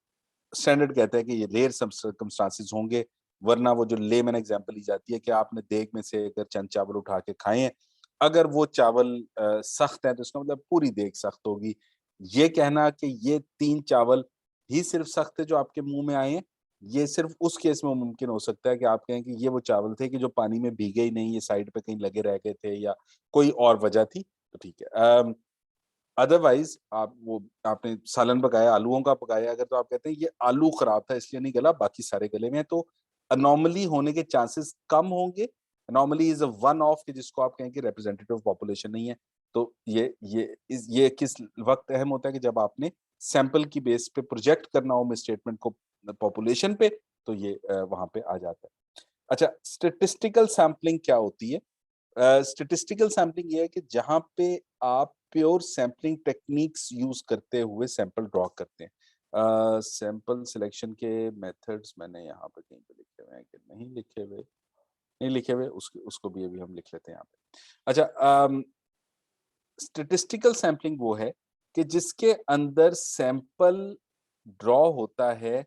स्टैंडर्ड कहता है कि ये रेयर सर्कमस्टांसेस होंगे, वरना वो जो लेमन एग्जांपल ली जाती है कि आपने देग में से अगर चंद चावल उठा के खाए हैं, अगर वो चावल सख्त हैं, तो इसका मतलब पूरी देग सख्त होगी। ये कहना कि ये 3 चावल ही सिर्फ सख्त है जो आपके मुँह में आए हैं, ये सिर्फ उस केस में मुमकिन हो सकता है कि आप कहें कि ये वो चावल थे कि जो पानी में भीगे ही नहीं, ये साइड पे कहीं लगे रह गए थे, या कोई और वजह थी, तो ठीक है। अदरवाइज़ आप वो आपने सालन पकाया, आलूओं का पकाया अगर, तो आप कहते हैं ये आलू खराब था इसलिए नहीं गला, बाकी सारे गले में हैं, तो अनोमली होने के चांसेस कम होंगे। Anomaly is a one of कि जिसको आप कहें कि रिप्रेजेंटेटिव पॉपुलेशन नहीं है। तो ये किस वक़्त अहम होता है कि जब आपने सैंपल की बेस पे प्रोजेक्ट करना हो मिसस्टेटमेंट को पॉपुलेशन पे, तो ये वहाँ पे आ जाता है। अच्छा, स्टैटिस्टिकल सैंपलिंग क्या होती है? स्टैटिस्टिकल सैंपलिंग ये है कि जहाँ पे आप प्योर सैंपलिंग टेक्निक्स यूज़ करते हुए सैंपल ड्रॉ करते हैं। सैंपल सिलेक्शन के मेथड्स मैंने यहाँ पे कहीं पे लिखे हुए हैं कि नहीं लिखे हुए? नहीं लिखे हुए, उसको उसको भी अभी हम लिख लेते हैं यहाँ पे। अच्छा, स्टैटिस्टिकल सैंपलिंग वो है कि जिसके अंदर सैंपल ड्रॉ होता है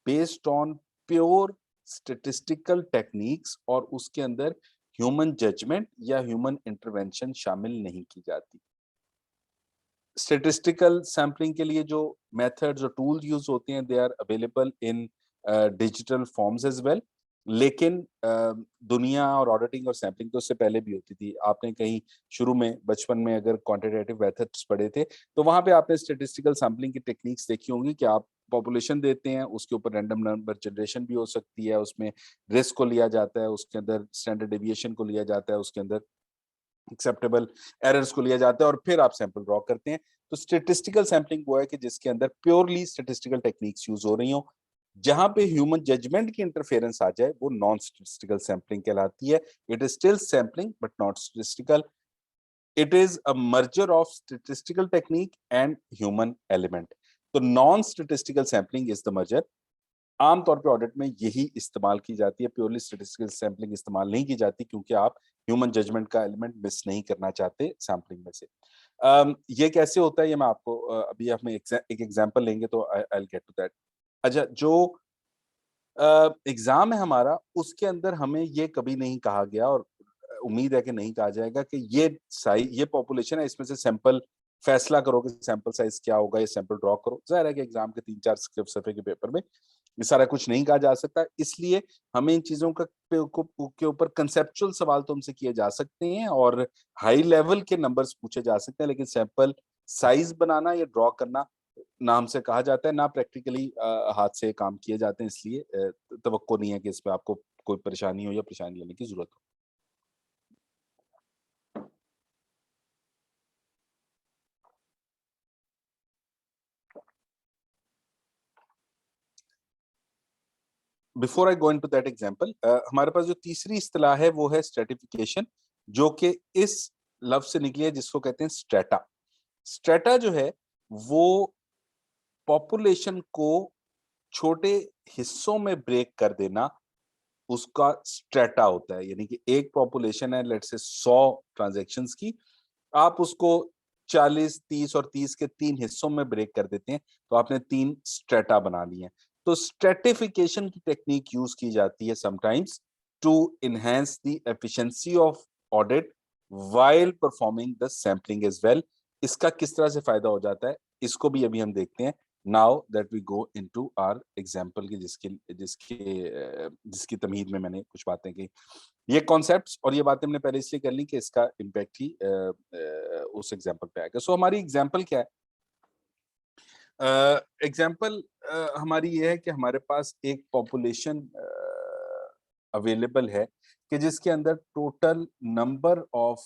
based on pure statistical techniques, और उसके अंदर ह्यूमन जजमेंट या ह्यूमन इंटरवेंशन शामिल नहीं की जाती। स्टेटिस्टिकल सैम्पलिंग के लिए जो मेथड्स और टूल यूज होते हैं they are available in digital forms as well, लेकिन दुनिया और ऑडिटिंग और सैम्पलिंग तो उससे पहले भी होती थी। आपने कहीं शुरू में बचपन में अगर क्वांटिटेटिव मेथड्स पढ़े थे तो वहां पे आपने स्टेटिस्टिकल सैम्पलिंग की टेक्निक्स देखी होंगी कि आप पॉपुलेशन देते हैं, उसके ऊपर रैंडम नंबर जनरेशन भी हो सकती है, उसमें रिस्क को लिया जाता है, उसके अंदर स्टैंडर्ड डेविएशन को लिया जाता है, उसके अंदर एक्सेप्टेबल एरर्स को लिया जाता है और फिर आप सैंपल ड्रॉ करते हैं। तो स्टैटिस्टिकल सैंपलिंग वो है कि जिसके अंदर प्योरली स्टैटिस्टिकल टेक्निक्स यूज हो रही हो। जहां पे ह्यूमन जजमेंट की इंटरफेरेंस आ जाए वो नॉन स्टैटिस्टिकल सैंपलिंग कहलाती है। It is still sampling but not statistical. It is a merger of statistical technique and human element. तो non statistical sampling is the merger. आमतौर पे ऑडिट में यही इस्तेमाल की जाती है, प्योरली स्टैटिस्टिकल सैंपलिंग इस्तेमाल नहीं की जाती क्योंकि आप ह्यूमन जजमेंट का एलिमेंट मिस नहीं करना चाहते सैंपलिंग में से। ये कैसे होता है ये मैं आपको अभी हम एक एग्जांपल लेंगे तो I will get to that. अच्छा, जो एग्जाम है हमारा उसके अंदर हमें ये कभी नहीं कहा गया और उम्मीद है कि नहीं कहा जाएगा कि ये पॉपुलेशन है, इसमें से सैंपल फैसला करो कि सैंपल साइज क्या होगा, ये सैंपल ड्रॉ करो। जाहिर है कि एग्जाम के 3-4 स्क्रिप्ट सफे के पेपर में ये सारा कुछ नहीं कहा जा सकता, इसलिए हमें इन चीजों का के ऊपर कंसेप्चुअल सवाल तो हमसे किए जा सकते हैं और हाई लेवल के नंबर्स पूछे जा सकते हैं, लेकिन सैंपल साइज बनाना या ड्रॉ करना ना हमसे कहा जाता है, ना प्रैक्टिकली हाथ से काम किए जाते हैं, इसलिए तवक्को नहीं है कि इस पे आपको कोई परेशानी हो या परेशानी लेने की जरूरत हो। Before I go into that example, हमारे पास जो तीसरी इस्तिलाह है वो है स्ट्रेटिफिकेशन, जो कि इस लफ्ज से निकली है जिसको कहते हैं स्ट्रेटा। स्ट्रेटा जो है वो पॉपुलेशन को छोटे हिस्सों में ब्रेक कर देना, उसका स्ट्रेटा होता है। यानी कि एक पॉपुलेशन है लेट्स से 100 ट्रांजैक्शंस की, आप उसको 40, 30 और 30 के 3 हिस्सों में ब्रेक कर देते हैं तो आपने 3 स्ट्रेटा बना लिए हैं। तो स्ट्रेटिफिकेशन की टेक्निक यूज की जाती है sometimes to enhance the efficiency of audit while performing the sampling as well. इसका किस तरह से फायदा हो जाता है इसको भी अभी हम देखते हैं। Now that we go into our example की जिसके जिसके जिसकी तमहीद में मैंने कुछ बातें की। ये कॉन्सेप्ट्स और ये बातें हमने पहले इसलिए कर ली कि इसका इम्पैक्ट ही उस एग्जांपल पे आएगा। सो हमारी एग्जांपल क्या है? एग्जांपल हमारी ये है कि हमारे पास एक पॉपुलेशन अवेलेबल है कि जिसके अंदर टोटल नंबर ऑफ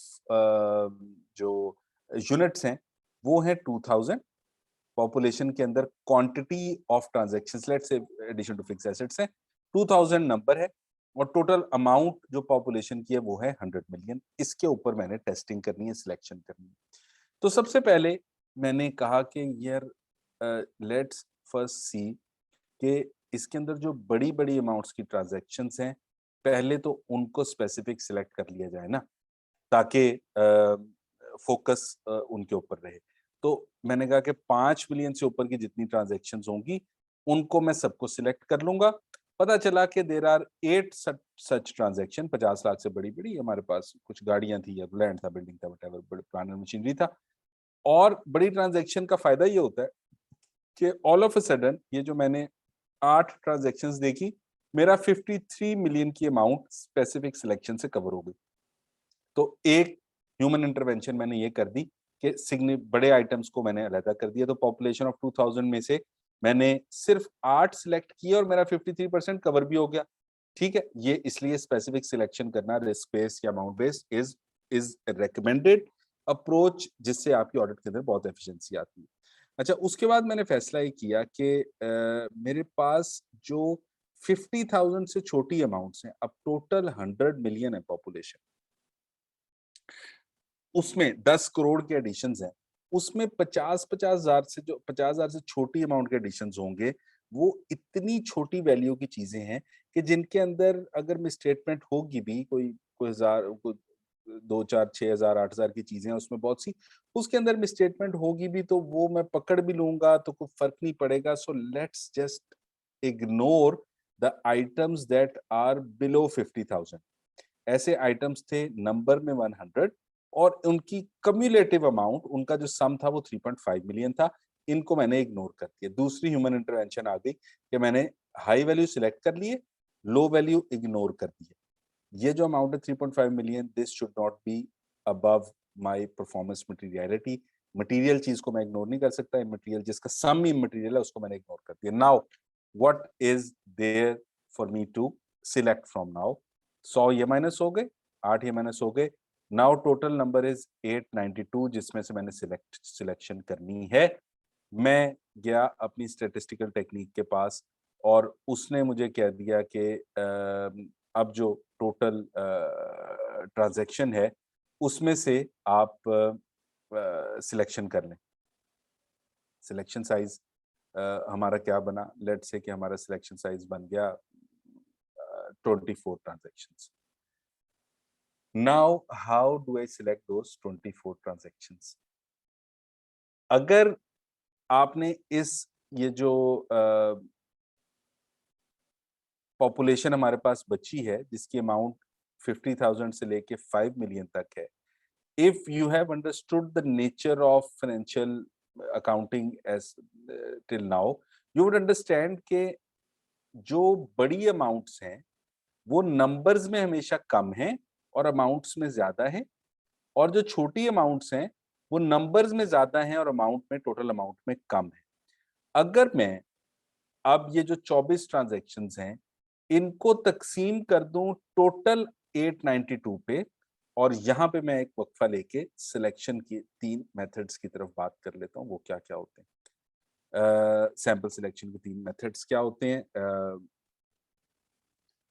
जो यूनिट्स हैं वो है 2000। पॉपुलेशन के अंदर quantity of transactions let's say addition to fix assets है 2000 नंबर है और टोटल अमाउंट जो पॉपुलेशन की है वो है 100 मिलियन। इसके ऊपर मैंने टेस्टिंग करनी है, सिलेक्शन करनी है। तो सबसे पहले मैंने कहा कि यार लेट्स फर्स्ट सी कि इसके अंदर जो बड़ी बड़ी अमाउंट्स की ट्रांजैक्शंस हैं पहले तो उनको स्पेसिफिक सिलेक्ट कर लिया जाए ना, ताकि फोकस उनके ऊपर रहे। तो मैंने कहा कि 5 मिलियन से ऊपर की जितनी ट्रांजैक्शंस होंगी उनको मैं सबको सिलेक्ट कर लूंगा। पता चला कि there are 8 such transaction, 50 lakh से बड़ी बड़ी, हमारे पास कुछ गाड़ियां थी या लैंड था, बिल्डिंग था, वट बड़े प्लांट मशीनरी था। और बड़ी ट्रांजैक्शन का फायदा ये होता है कि ऑल ऑफ अ सडन ये जो मैंने 8 ट्रांजैक्शंस देखी, मेरा 53 मिलियन की अमाउंट स्पेसिफिक सिलेक्शन से कवर हो गई। तो एक ह्यूमन इंटरवेंशन मैंने ये कर दी कि बड़े आइटम्स को मैंने अलहदा कर दिया। तो पॉपुलेशन ऑफ 2000 में से मैंने सिर्फ 8 सिलेक्ट किए और मेरा 53% कवर भी हो गया। ठीक है, ये इसलिए स्पेसिफिक सिलेक्शन करना रिस्क बेस्ड या amount based is recommended approach, जिससे आपकी ऑडिट के अंदर बहुत एफिशिएंसी आती है। अच्छा, उसके बाद मैंने फैसला ये किया कि मेरे पास जो 50,000 से छोटी अमाउंट्स हैं, अब टोटल 100 मिलियन है पॉपुलेशन, उसमें 10 करोड़ के एडिशंस हैं, उसमें 50,000 से जो 50,000 से छोटी अमाउंट के एडिशंस होंगे, वो इतनी छोटी वैल्यू की चीजें हैं कि जिनके अंदर अगर मिसस्टेटमेंट होगी भी, कोई हजार को 2, 4, 6,000, 8,000 की चीजें हैं उसमें बहुत सी, उसके अंदर मिसस्टेटमेंट होगी भी तो वो मैं पकड़ भी लूंगा तो कोई फर्क नहीं पड़ेगा। So let's just ignore the items that are below 50,000। ऐसे आइटम्स थे नंबर में 100 और उनकी कम्युलेटिव अमाउंट, उनका जो सम था वो 3.5 मिलियन था। इनको मैंने इग्नोर कर दिया। दूसरी ह्यूमन इंटरवेंशन आ गई कि मैंने हाई वैल्यू सिलेक्ट कर लिए, लो वैल्यू इग्नोर कर दिए। ये जो अमाउंट है 3.5 million, this should not be above my performance materiality. Material चीज को मैं इग्नोर नहीं कर सकता, इमटेरियल जिसका सम इमटेरियल है उसको मैंने इग्नोर कर दिया। Now what is there for me to select from now? 100 ये माइनस हो गए, 8 ये माइनस हो गए। नाउ टोटल नंबर इज 892, जिसमें से मैंने सिलेक्शन करनी है। मैं गया अपनी स्टैटिस्टिकल टेक्निक के पास और उसने मुझे कह दिया कि अब जो टोटल ट्रांजैक्शन है उसमें से आप सिलेक्शन कर लें। सिलेक्शन साइज हमारा क्या बना? लेट्स से कि हमारा सिलेक्शन साइज बन गया 24 transactions. Now how do I select those 24 transactions? अगर आपने ये जो पॉपुलेशन हमारे पास बची है जिसकी अमाउंट 50,000 से लेके 5 मिलियन तक है, if you have understood the nature of financial accounting as till now, you would understand कि जो बड़ी अमाउंट्स हैं वो नंबर्स में हमेशा कम हैं और अमाउंट्स में ज्यादा हैं, और जो छोटी अमाउंट्स हैं वो नंबर्स में ज्यादा हैं और अमाउंट में, टोटल अमाउंट में कम है। अगर मैं अब ये जो 24 ट्रांजैक्शंस हैं इनको तकसीम कर दूं टोटल 892 पे, और यहाँ पे मैं एक वक्फा लेके सिलेक्शन की 3 मेथड्स की तरफ बात कर लेता हूँ, वो क्या क्या होते हैं। सैंपल सिलेक्शन के 3 मेथड्स क्या होते हैं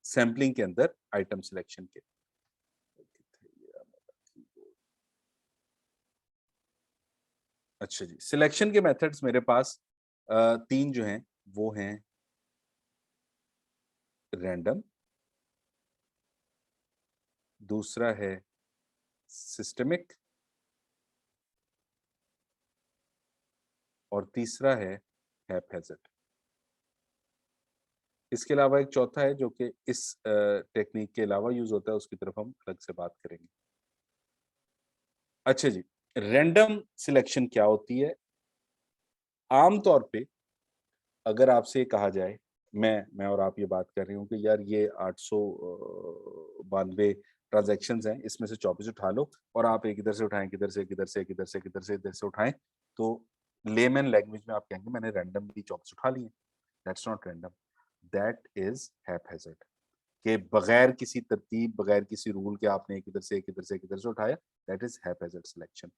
सैम्पलिंग के अंदर आइटम सिलेक्शन के। अच्छा जी, सिलेक्शन के मेथड्स मेरे पास 3 जो हैं वो हैं रैंडम, दूसरा है सिस्टमिक और तीसरा है हैपहैज़र्ड। इसके अलावा एक चौथा है जो कि इस टेक्निक के अलावा यूज होता है, उसकी तरफ हम अलग से बात करेंगे। अच्छा जी, रैंडम सिलेक्शन क्या होती है? आम तौर पे अगर आपसे कहा जाए, मैं और आप ये बात कर रहे हो कि यार ये 892 ट्रांजैक्शंस हैं, इसमें से 24 उठा लो और आप एक इधर से उठाएं, किधर से, किधर से, किधर से, किधर से, इधर से उठाएं, तो लेमैन लैंग्वेज में आप कहेंगे मैंने रैंडमली 24 उठा लिए। That's not random, that is haphazard. कि बगैर किसी तरतीब, बगैर किसी रूल के आपने एक इधर से, एक इधर से, एक इधर से उठाया, that is haphazard selection.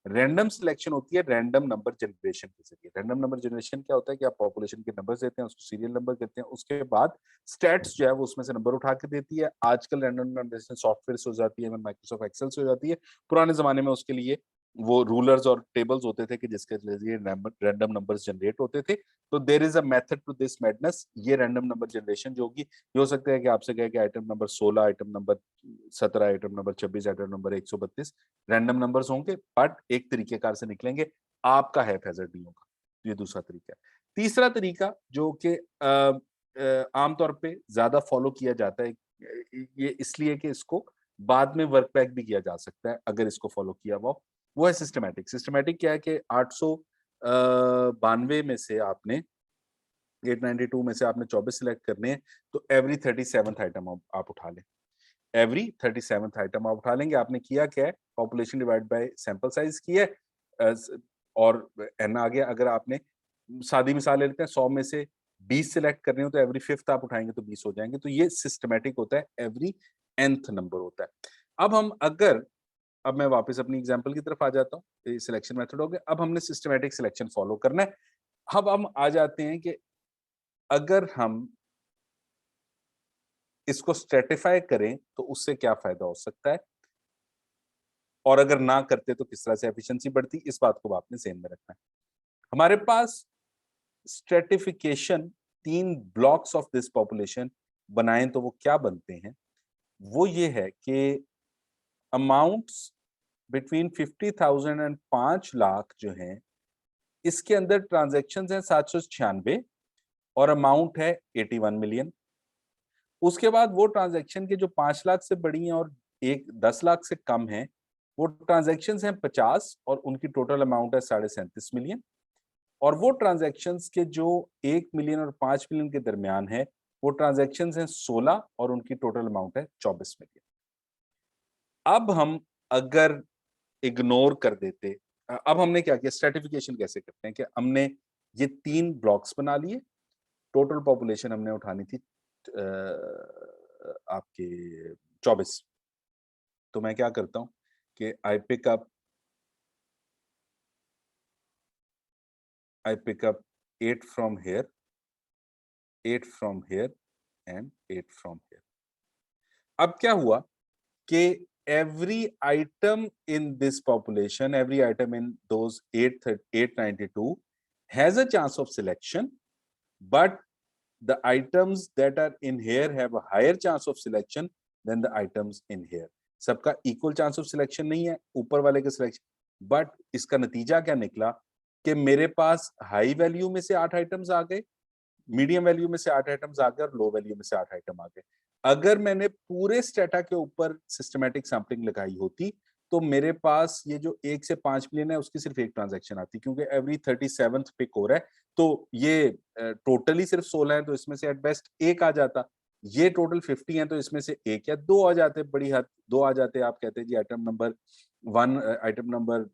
Random selection होती है रैंडम नंबर जनरेशन के जरिए। रैंडम नंबर जनरेशन क्या होता है कि आप पॉपुलेशन के नंबर देते हैं, उसको सीरियल नंबर देते हैं, उसके बाद स्टैट्स जो है वो उसमें से नंबर उठा के देती है। आजकल रैंडम नंबर जनरेशन सॉफ्टवेयर से हो जाती है, माइक्रोसॉफ्ट एक्सेल से हो जाती है। पुराने जमाने में उसके लिए वो रूलर्स और टेबल्स होते थे कि जिसके जरिए रैंडम नंबर्स जनरेट होते थे। तो there is a method to this madness. ये रैंडम नंबर जनरेशन जो होगी, ये हो सकता है कि आपसे कहे कि item number 16, item number 17, item number 26, item number 132 random numbers होंगे, बट एक तरीकेकार से निकलेंगे, आपका हैपहैज़र्ड नहीं होगा। ये दूसरा तरीका है। तीसरा तरीका जो कि आमतौर पे ज्यादा फॉलो किया जाता है, ये इसलिए कि इसको बाद में वर्क बैक भी किया जा सकता है अगर इसको फॉलो किया हुआ, वो है सिस्टमैटिक। सिस्टमैटिक क्या है कि 892 में से आपने 892 में से आपने 24 सिलेक्ट करने हैं, तो एवरी 37th आइटम आप उठा लें। एवरी 37th आइटम आप उठा लेंगे। आपने किया क्या है? Population divide by sample size की है, और एन आ गया। अगर आपने सादी मिसाल ले लेते हैं, 100 में से 20 सिलेक्ट करने हो तो एवरी 5th आप उठाएंगे तो 20 हो जाएंगे। तो ये सिस्टमैटिक होता है, एवरी nth नंबर होता है। अब हम अगर अब मैं वापस अपनी एग्जांपल की तरफ आ जाता हूँ। ये सिलेक्शन मेथड हो गया। अब हमने सिस्टमैटिक सिलेक्शन फॉलो करना है। अब हम आ जाते हैं कि अगर हम इसको स्ट्रेटिफाई करें तो उससे क्या फायदा हो सकता है, और अगर ना करते तो किस तरह से एफिशिएंसी बढ़ती, इस बात को आपने ज़हन में रखना है। हमारे पास stratification 3 blocks of this population बनाएं तो वो क्या बनते हैं? वो ये है कि अमाउंट्स बिटवीन 50,000 एंड 5 लाख जो हैं, इसके अंदर ट्रांजैक्शंस हैं 796 और अमाउंट है 81 मिलियन। उसके बाद वो ट्रांजैक्शन के जो 5 लाख से बड़ी हैं और 10 लाख से कम है, वो ट्रांजैक्शंस हैं 50 और उनकी टोटल अमाउंट है 37.5 मिलियन। और वो ट्रांजैक्शंस के जो 1 मिलियन और 5 मिलियन के दरमियान है, वो ट्रांजैक्शंस हैं 16 और उनकी टोटल अमाउंट है 24 मिलियन। अब हम अगर इग्नोर कर देते, अब हमने क्या किया, स्ट्रैटिफिकेशन कैसे करते हैं कि हमने ये 3 ब्लॉक्स बना लिए, टोटल पॉपुलेशन हमने उठानी थी आपके 24। तो मैं क्या करता हूँ कि I pick up 8 from here, 8 from here and 8 from here. अब क्या हुआ कि every item in this population, every item in those 892 has a chance of selection, but the items that are in here have a higher chance of selection than the items in here. सबका equal chance of selection नहीं है, ऊपर वाले का selection, but इसका नतीजा क्या निकला कि मेरे पास हाई वैल्यू में से 8 आइटम्स आ गए, मीडियम वैल्यू में से 8 आइटम्स आ गए और लो वैल्यू में से 8 आइटम आ गए। अगर मैंने पूरे स्टेटा के ऊपर सिस्टमैटिक सैंपलिंग लगाई होती तो मेरे पास ये जो 1 से 5 मिलियन है उसकी सिर्फ एक ट्रांजैक्शन आती, क्योंकि एवरी 37th पिक हो रहा है तो ये टोटली सिर्फ 16 है तो इसमें से एट बेस्ट एक आ जाता। ये टोटल 50 है तो इसमें से एक या दो आ जाते, बड़ी हद दो आ जाते। आप कहते हैं जी आइटम नंबर 1, आइटम नंबर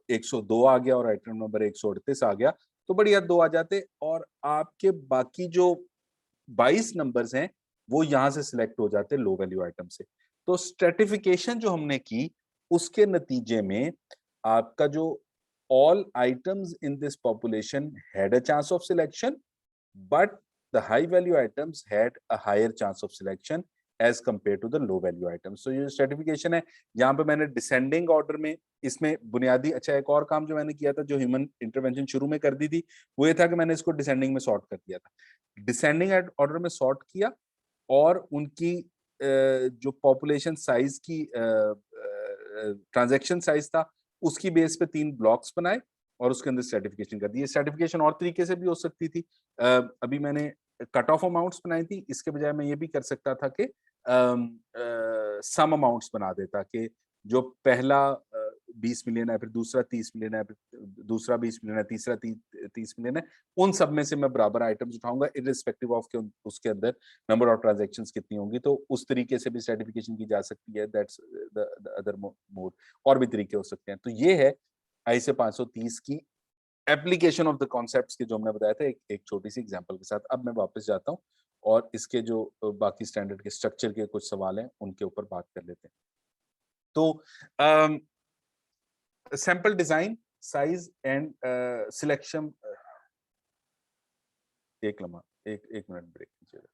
102 आ गया और आइटम नंबर 138 आ गया, तो बढ़िया दो आ जाते और आपके बाकी जो 22 नंबर्स हैं वो यहां से सिलेक्ट हो जाते लो वैल्यू आइटम से। तो स्ट्रेटिफिकेशन जो हमने की उसके नतीजे में आपका जो all items in this population had a chance of selection, but the high value items had a higher chance of selection as compared to the low value items. तो ये स्ट्रेटिफिकेशन है, यहाँ पे मैंने डिसेंडिंग ऑर्डर में इसमें बुनियादी, अच्छा एक और काम जो मैंने किया था जो ह्यूमन इंटरवेंशन शुरू में कर दी थी वो ये था कि मैंने इसको डिसेंडिंग में सॉर्ट कर दिया था। डिसेंडिंग ऑर्डर में सॉर्ट किया और उनकी जो पॉपुलेशन साइज की ट्रांजैक्शन साइज था उसकी बेस पे 3 ब्लॉक्स बनाए और उसके अंदर सर्टिफिकेशन कर दी। सर्टिफिकेशन और तरीके से भी हो सकती थी। अभी मैंने कट ऑफ अमाउंट्स बनाई थी, इसके बजाय मैं ये भी कर सकता था कि सम अमाउंट्स बना देता कि जो पहला 20 मिलियन है, फिर दूसरा 30 मिलियन है, फिर दूसरा 20 मिलियन है, तीसरा 30 मिलियन है, उन सब में से मैं बराबर आइटम्स उठाऊंगा इररिस्पेक्टिव ऑफ के उसके अंदर नंबर ऑफ ट्रांजैक्शंस कितनी होंगी। तो उस तरीके से भी सर्टिफिकेशन की जा सकती है। That's the other mode. और भी तरीके हो सकते हैं। तो ये है ISA 530 की एप्लीकेशन ऑफ द कॉन्सेप्ट्स के जो हमने बताया था एक छोटी सी एग्जांपल के साथ। अब मैं वापस जाता हूँ और इसके जो बाकी स्टैंडर्ड के स्ट्रक्चर के कुछ सवाल हैं उनके ऊपर बात कर लेते हैं। तो sample design, size and selection, एक लम्हा, एक मिनट ब्रेक कीजिएगा।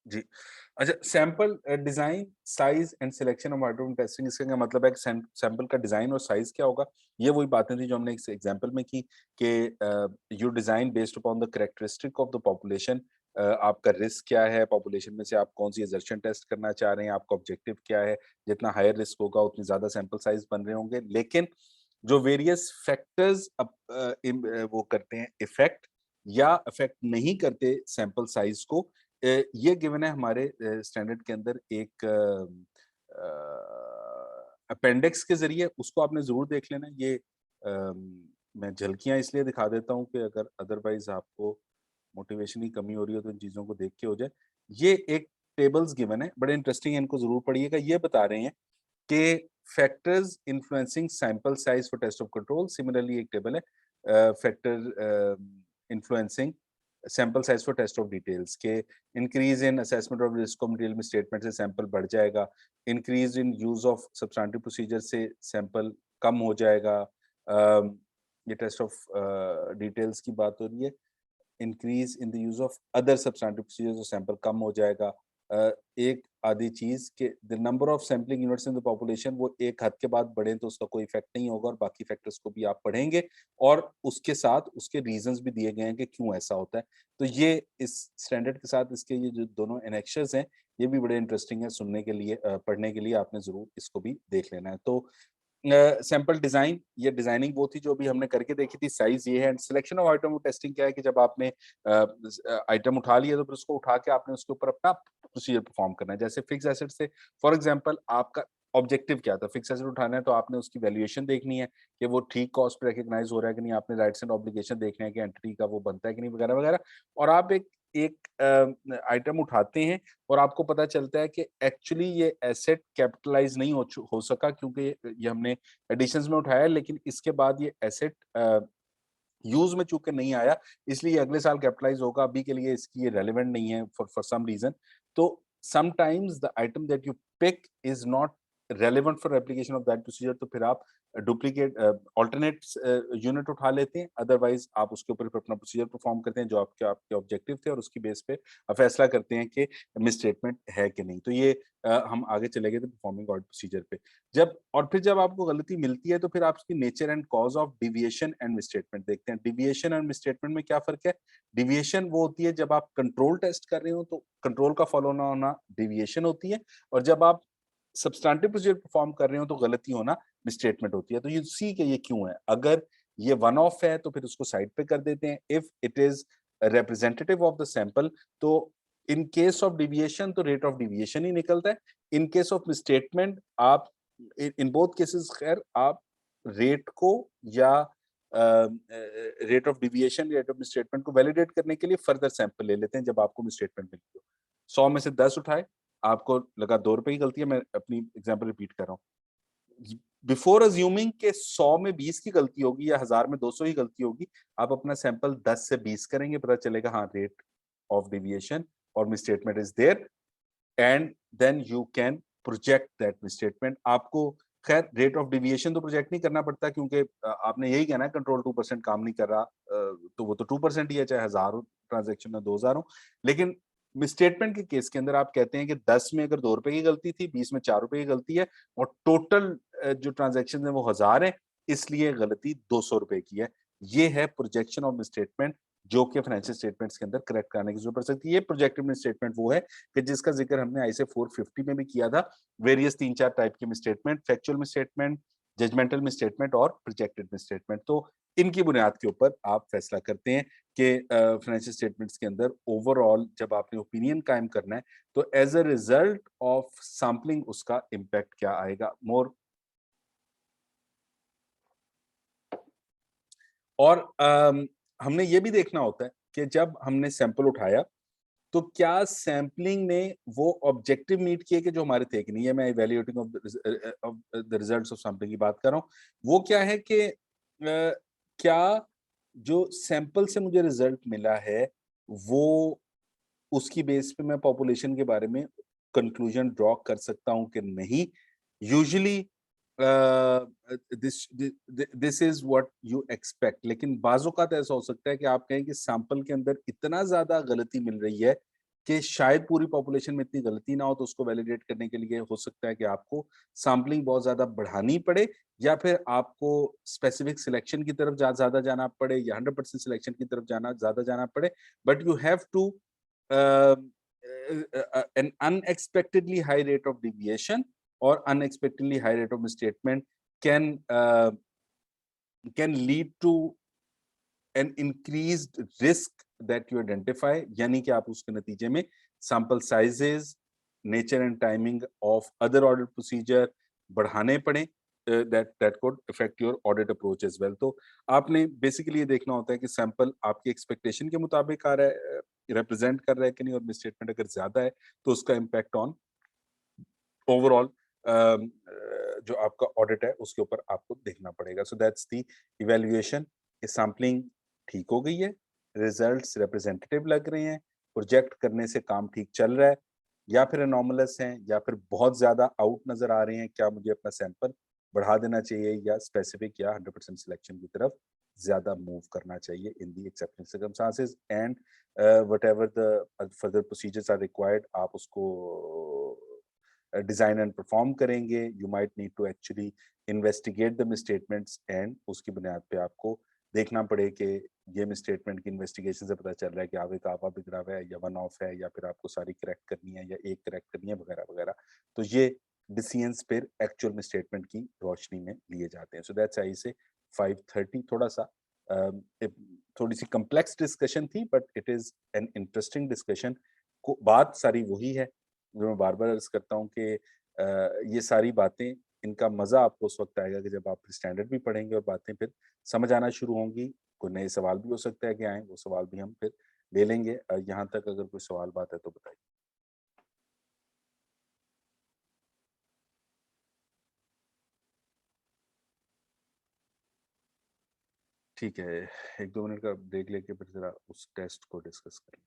जी। अच्छा, sample design, size and selection of item testing, इसका क्या मतलब है कि सैंपल का डिजाइन और साइज क्या होगा। ये वही बातें थी जो हमने इस एग्जांपल में की कि you design based upon the characteristic of the population. आपका रिस्क क्या है, पॉपुलेशन में से आप कौन सी असर्शन टेस्ट करना चाह रहे हैं, आपका ऑब्जेक्टिव क्या है। जितना हायर रिस्क होगा उतनी ज्यादा सैंपल साइज बन रहे होंगे, लेकिन जो वेरियस फैक्टर्स वो करते हैं इफेक्ट या अफेक्ट नहीं करते सैंपल साइज को, ये गिवन है हमारे स्टैंडर्ड के अंदर एक अपेंडिक्स के जरिए। उसको आपने जरूर देख लेना। ये मैं झलकियां इसलिए दिखा देता हूँ कि अगर अदरवाइज आपको मोटिवेशन की कमी हो रही हो तो इन चीजों को देख के हो जाए। ये एक टेबल्स गिवन है, बड़े इंटरेस्टिंग है, इनको जरूर पढ़िएगा। ये बता रहे हैं कि factors influencing sample size for test of control. Similarly एक टेबल है factor influencing sample size for test of details के increase in assessment of risk material में स्टेटमेंट से सैंपल बढ़ जाएगा, increase in use of substantive procedure से sample कम हो जाएगा, ये टेस्ट ऑफ डिटेल्स की बात हो रही है। Increase in the use of other substantive procedures, जो सैंपल कम हो जाएगा। एक आधी चीज के the number of sampling units in the population, वो एक हद के बाद बढ़े तो उसका कोई इफेक्ट नहीं होगा, और बाकी फैक्टर्स को भी आप पढ़ेंगे, और उसके साथ उसके रीजंस भी दिए गए हैं कि क्यों ऐसा होता है। तो ये इस स्टैंडर्ड के साथ इसके ये जो दोनों एनेक्शर्स हैं, ये भी बड़े इंटरेस्टिंग है सुनने के लिए, पढ़ने के लिए आपने जरूर इसको भी देख लेना है। तो सैंपल डिजाइन, ये डिजाइनिंग वो थी जो भी हमने करके देखी थी। साइज ये है। And selection of item testing क्या है कि जब आपने आइटम उठा लिया तो फिर उसको उठा के आपने उसके ऊपर अपना प्रोसीजर परफॉर्म करना है। जैसे फिक्स एसेट से फॉर एग्जांपल आपका ऑब्जेक्टिव क्या था, फिक्स एसेट उठाना है तो आपने उसकी वैल्यूएशन देखनी है कि वो ठीक कॉस्ट पे रिकॉग्नाइज हो रहा है कि नहीं, आपने राइट्स एंड ऑब्लिगेशन देखना है कि एंटिटी का वो बनता है कि नहीं, वगैरह वगैरह। और आप एक एक आइटम उठाते हैं और आपको पता चलता है कि एक्चुअली ये एसेट कैपिटलाइज नहीं हो सका, क्योंकि ये हमने एडिशंस में उठाया, लेकिन इसके बाद ये एसेट यूज में चूंकि नहीं आया, इसलिए अगले साल कैपिटलाइज होगा, अभी के लिए इसकी ये रेलेवेंट नहीं है फॉर सम रीजन। तो sometimes the item that you pick is not relevant for application of that procedure, तो फिर आप डुप्लीकेट ऑल्टरनेट यूनिट उठा लेते हैं। अदरवाइज आप उसके ऊपर अपना प्रोसीजर परफॉर्म करते हैं जो आपके आपके ऑब्जेक्टिव थे, और उसकी बेस पे फैसला करते हैं कि मिसस्टेटमेंट है कि नहीं। तो ये हम आगे चले गए थे परफॉर्मिंग ऑडिट प्रोसीजर पे। जब आपको गलती मिलती है तो फिर आप उसकी nature and cause of deviation and misstatement देखते हैं। डिविएशन एंड मिसस्टेटमेंट में क्या फर्क है? डिविएशन वो होती है जब आप कंट्रोल टेस्ट कर रहे हो तो कंट्रोल का फॉलो ना होना डिविएशन होती है, और जब आप सब्सटैंटिव प्रोसीजर परफॉर्म कर रहे हो तो गलती होना मिसस्टेटमेंट होती है। तो यू सी कि ये क्यों है। अगर ये वन ऑफ है तो फिर उसको साइड पे कर देते हैं। If it is representative of the sample, तो इन केस ऑफ डिविएशन तो रेट ऑफ डिविएशन ही निकलता है। इन केस ऑफ मिसस्टेटमेंट आप इन बोथ केसेस खैर आप रेट को या rate of deviation, rate of misstatement को वैलिडेट करने के लिए फर्दर सैंपल ले लेते हैं जब आपको मिसस्टेटमेंट मिलती हो। 100 में से 10 उठाए, आपको लगा 2 रुपए की गलती है, मैं अपनी एग्जांपल रिपीट कर रहा हूँ। बिफोर अज्यूमिंग के 100 में 20 की गलती होगी या 1000 में 200 की गलती होगी, आप अपना सैंपल 10 से 20 करेंगे, पता चलेगा हाँ रेट ऑफ डेविएशन और misstatement is there, and then you can project that misstatement. आपको खैर रेट ऑफ डेविएशन तो प्रोजेक्ट नहीं करना पड़ता, क्योंकि आपने यही कहना है कंट्रोल 2% काम नहीं कर रहा, तो वो तो 2% ही है, चाहे 1000 ट्रांजेक्शन में 2000 हो। लेकिन मिसस्टेटमेंट के केस के अंदर आप कहते हैं कि 10 में अगर 2 रुपए की गलती थी, 20 में 4 रुपए की गलती है, और टोटल जो ट्रांजेक्शन है वो 1000 है, इसलिए गलती 200 रुपए की है। ये है प्रोजेक्शन ऑफ मिसस्टेटमेंट, जो कि फाइनेंशियल स्टेटमेंट्स के अंदर करेक्ट कराने की जरूरत पड़ सकती है। ये प्रोजेक्टिव मिसस्टेटमेंट वो है कि जिसका जिक्र हमने आईसे 450 में भी किया था। वेरियस 3-4 टाइप के misstatement, factual misstatement, judgmental misstatement और प्रोजेक्टेड मिसस्टेटमेंट। तो इनकी बुनियाद के ऊपर आप फैसला करते हैं कि फाइनेंशियल स्टेटमेंट्स के अंदर ओवरऑल जब आपने ओपिनियन कायम करना है तो as a result of sampling उसका इम्पैक्ट क्या आएगा। मोर और हमने ये भी देखना होता है कि जब हमने सैंपल उठाया तो क्या सैम्पलिंग ने वो ऑब्जेक्टिव मीट किए कि जो हमारे थे कि नहीं। है मैं evaluating of the results of sampling की बात कर रहा हूँ। वो क्या है कि क्या जो सैंपल से मुझे रिजल्ट मिला है वो उसकी बेस पे मैं पॉपुलेशन के बारे में कंक्लूजन ड्रॉ कर सकता हूं कि नहीं। Usually this this is what you expect, लेकिन बाजों का तो ऐसा हो सकता है कि आप कहें कि सैंपल के अंदर इतना ज्यादा गलती मिल रही है कि शायद पूरी पॉपुलेशन में इतनी गलती ना हो, तो उसको वैलिडेट करने के लिए हो सकता है कि आपको सैम्पलिंग बहुत ज्यादा बढ़ानी पड़े, या फिर आपको स्पेसिफिक सिलेक्शन की तरफ ज्यादा जाना पड़े, या 100% सिलेक्शन की तरफ ज्यादा जाना पड़े। But you have to an unexpectedly high rate of deviation or unexpectedly high rate of misstatement can uh, can lead to an increased risk that you identify, यानी कि आप उसके नतीजे में sample sizes, nature and timing of other audit procedure बढ़ाने पड़े, that could affect your audit approach as well। तो आपने बेसिकली ये देखना होता है कि सैंपल आपकी एक्सपेक्टेशन के मुताबिक आ रहा है, रिप्रेजेंट कर रहा है कि नहीं, और मिसस्टेटमेंट अगर ज्यादा है तो उसका इम्पैक्ट ऑन ओवरऑल जो आपका ऑडिट है उसके ऊपर आपको देखना पड़ेगा। सो दैट्स द इवैल्यूएशन। सैम्पलिंग ठीक हो गई है, रिजल्ट्स रिप्रेजेंटेटिव लग रहे हैं, प्रोजेक्ट करने से काम ठीक चल रहा है, या फिर एनॉमलस हैं, या फिर बहुत ज्यादा आउट नजर आ रहे हैं, क्या मुझे अपना सैंपल बढ़ा देना चाहिए या स्पेसिफिक या 100% सिलेक्शन की तरफ ज्यादा मूव करना चाहिए in the exceptional circumstances and whatever the further procedures are required, आप उसको डिजाइन एंड परफॉर्म करेंगे। You might need to actually investigate the misstatements and उसकी बुनियाद पे आपको देखना पड़े कि ये मिसस्टेटमेंट की इन्वेस्टिगेशन से पता चल रहा है कि आगे का आपा बिगड़ा हुआ है या वन ऑफ है या फिर आपको सारी करेक्ट करनी है या एक करेक्ट करनी है वगैरह वगैरह। तो ये डिसीजंस फिर एक्चुअल मिसस्टेटमेंट की रोशनी में लिए जाते हैं। सो दैट्स आई से 5:30 थोड़ा सा थोड़ी सी कम्प्लेक्स डिस्कशन थी, but it is an interesting discussion. बात सारी वही है जो मैं बार बार अर्ज करता हूँ कि ये सारी बातें, इनका मजा आपको उस वक्त आएगा कि जब आप स्टैंडर्ड भी पढ़ेंगे और बातें फिर समझ आना शुरू होंगी। कोई नए सवाल भी हो सकता है कि आए, वो सवाल भी हम फिर ले लेंगे। यहाँ तक अगर कोई सवाल बात है तो बताइए। ठीक है, 1-2 मिनट का ब्रेक लेके फिर जरा उस टेस्ट को डिस्कस करें।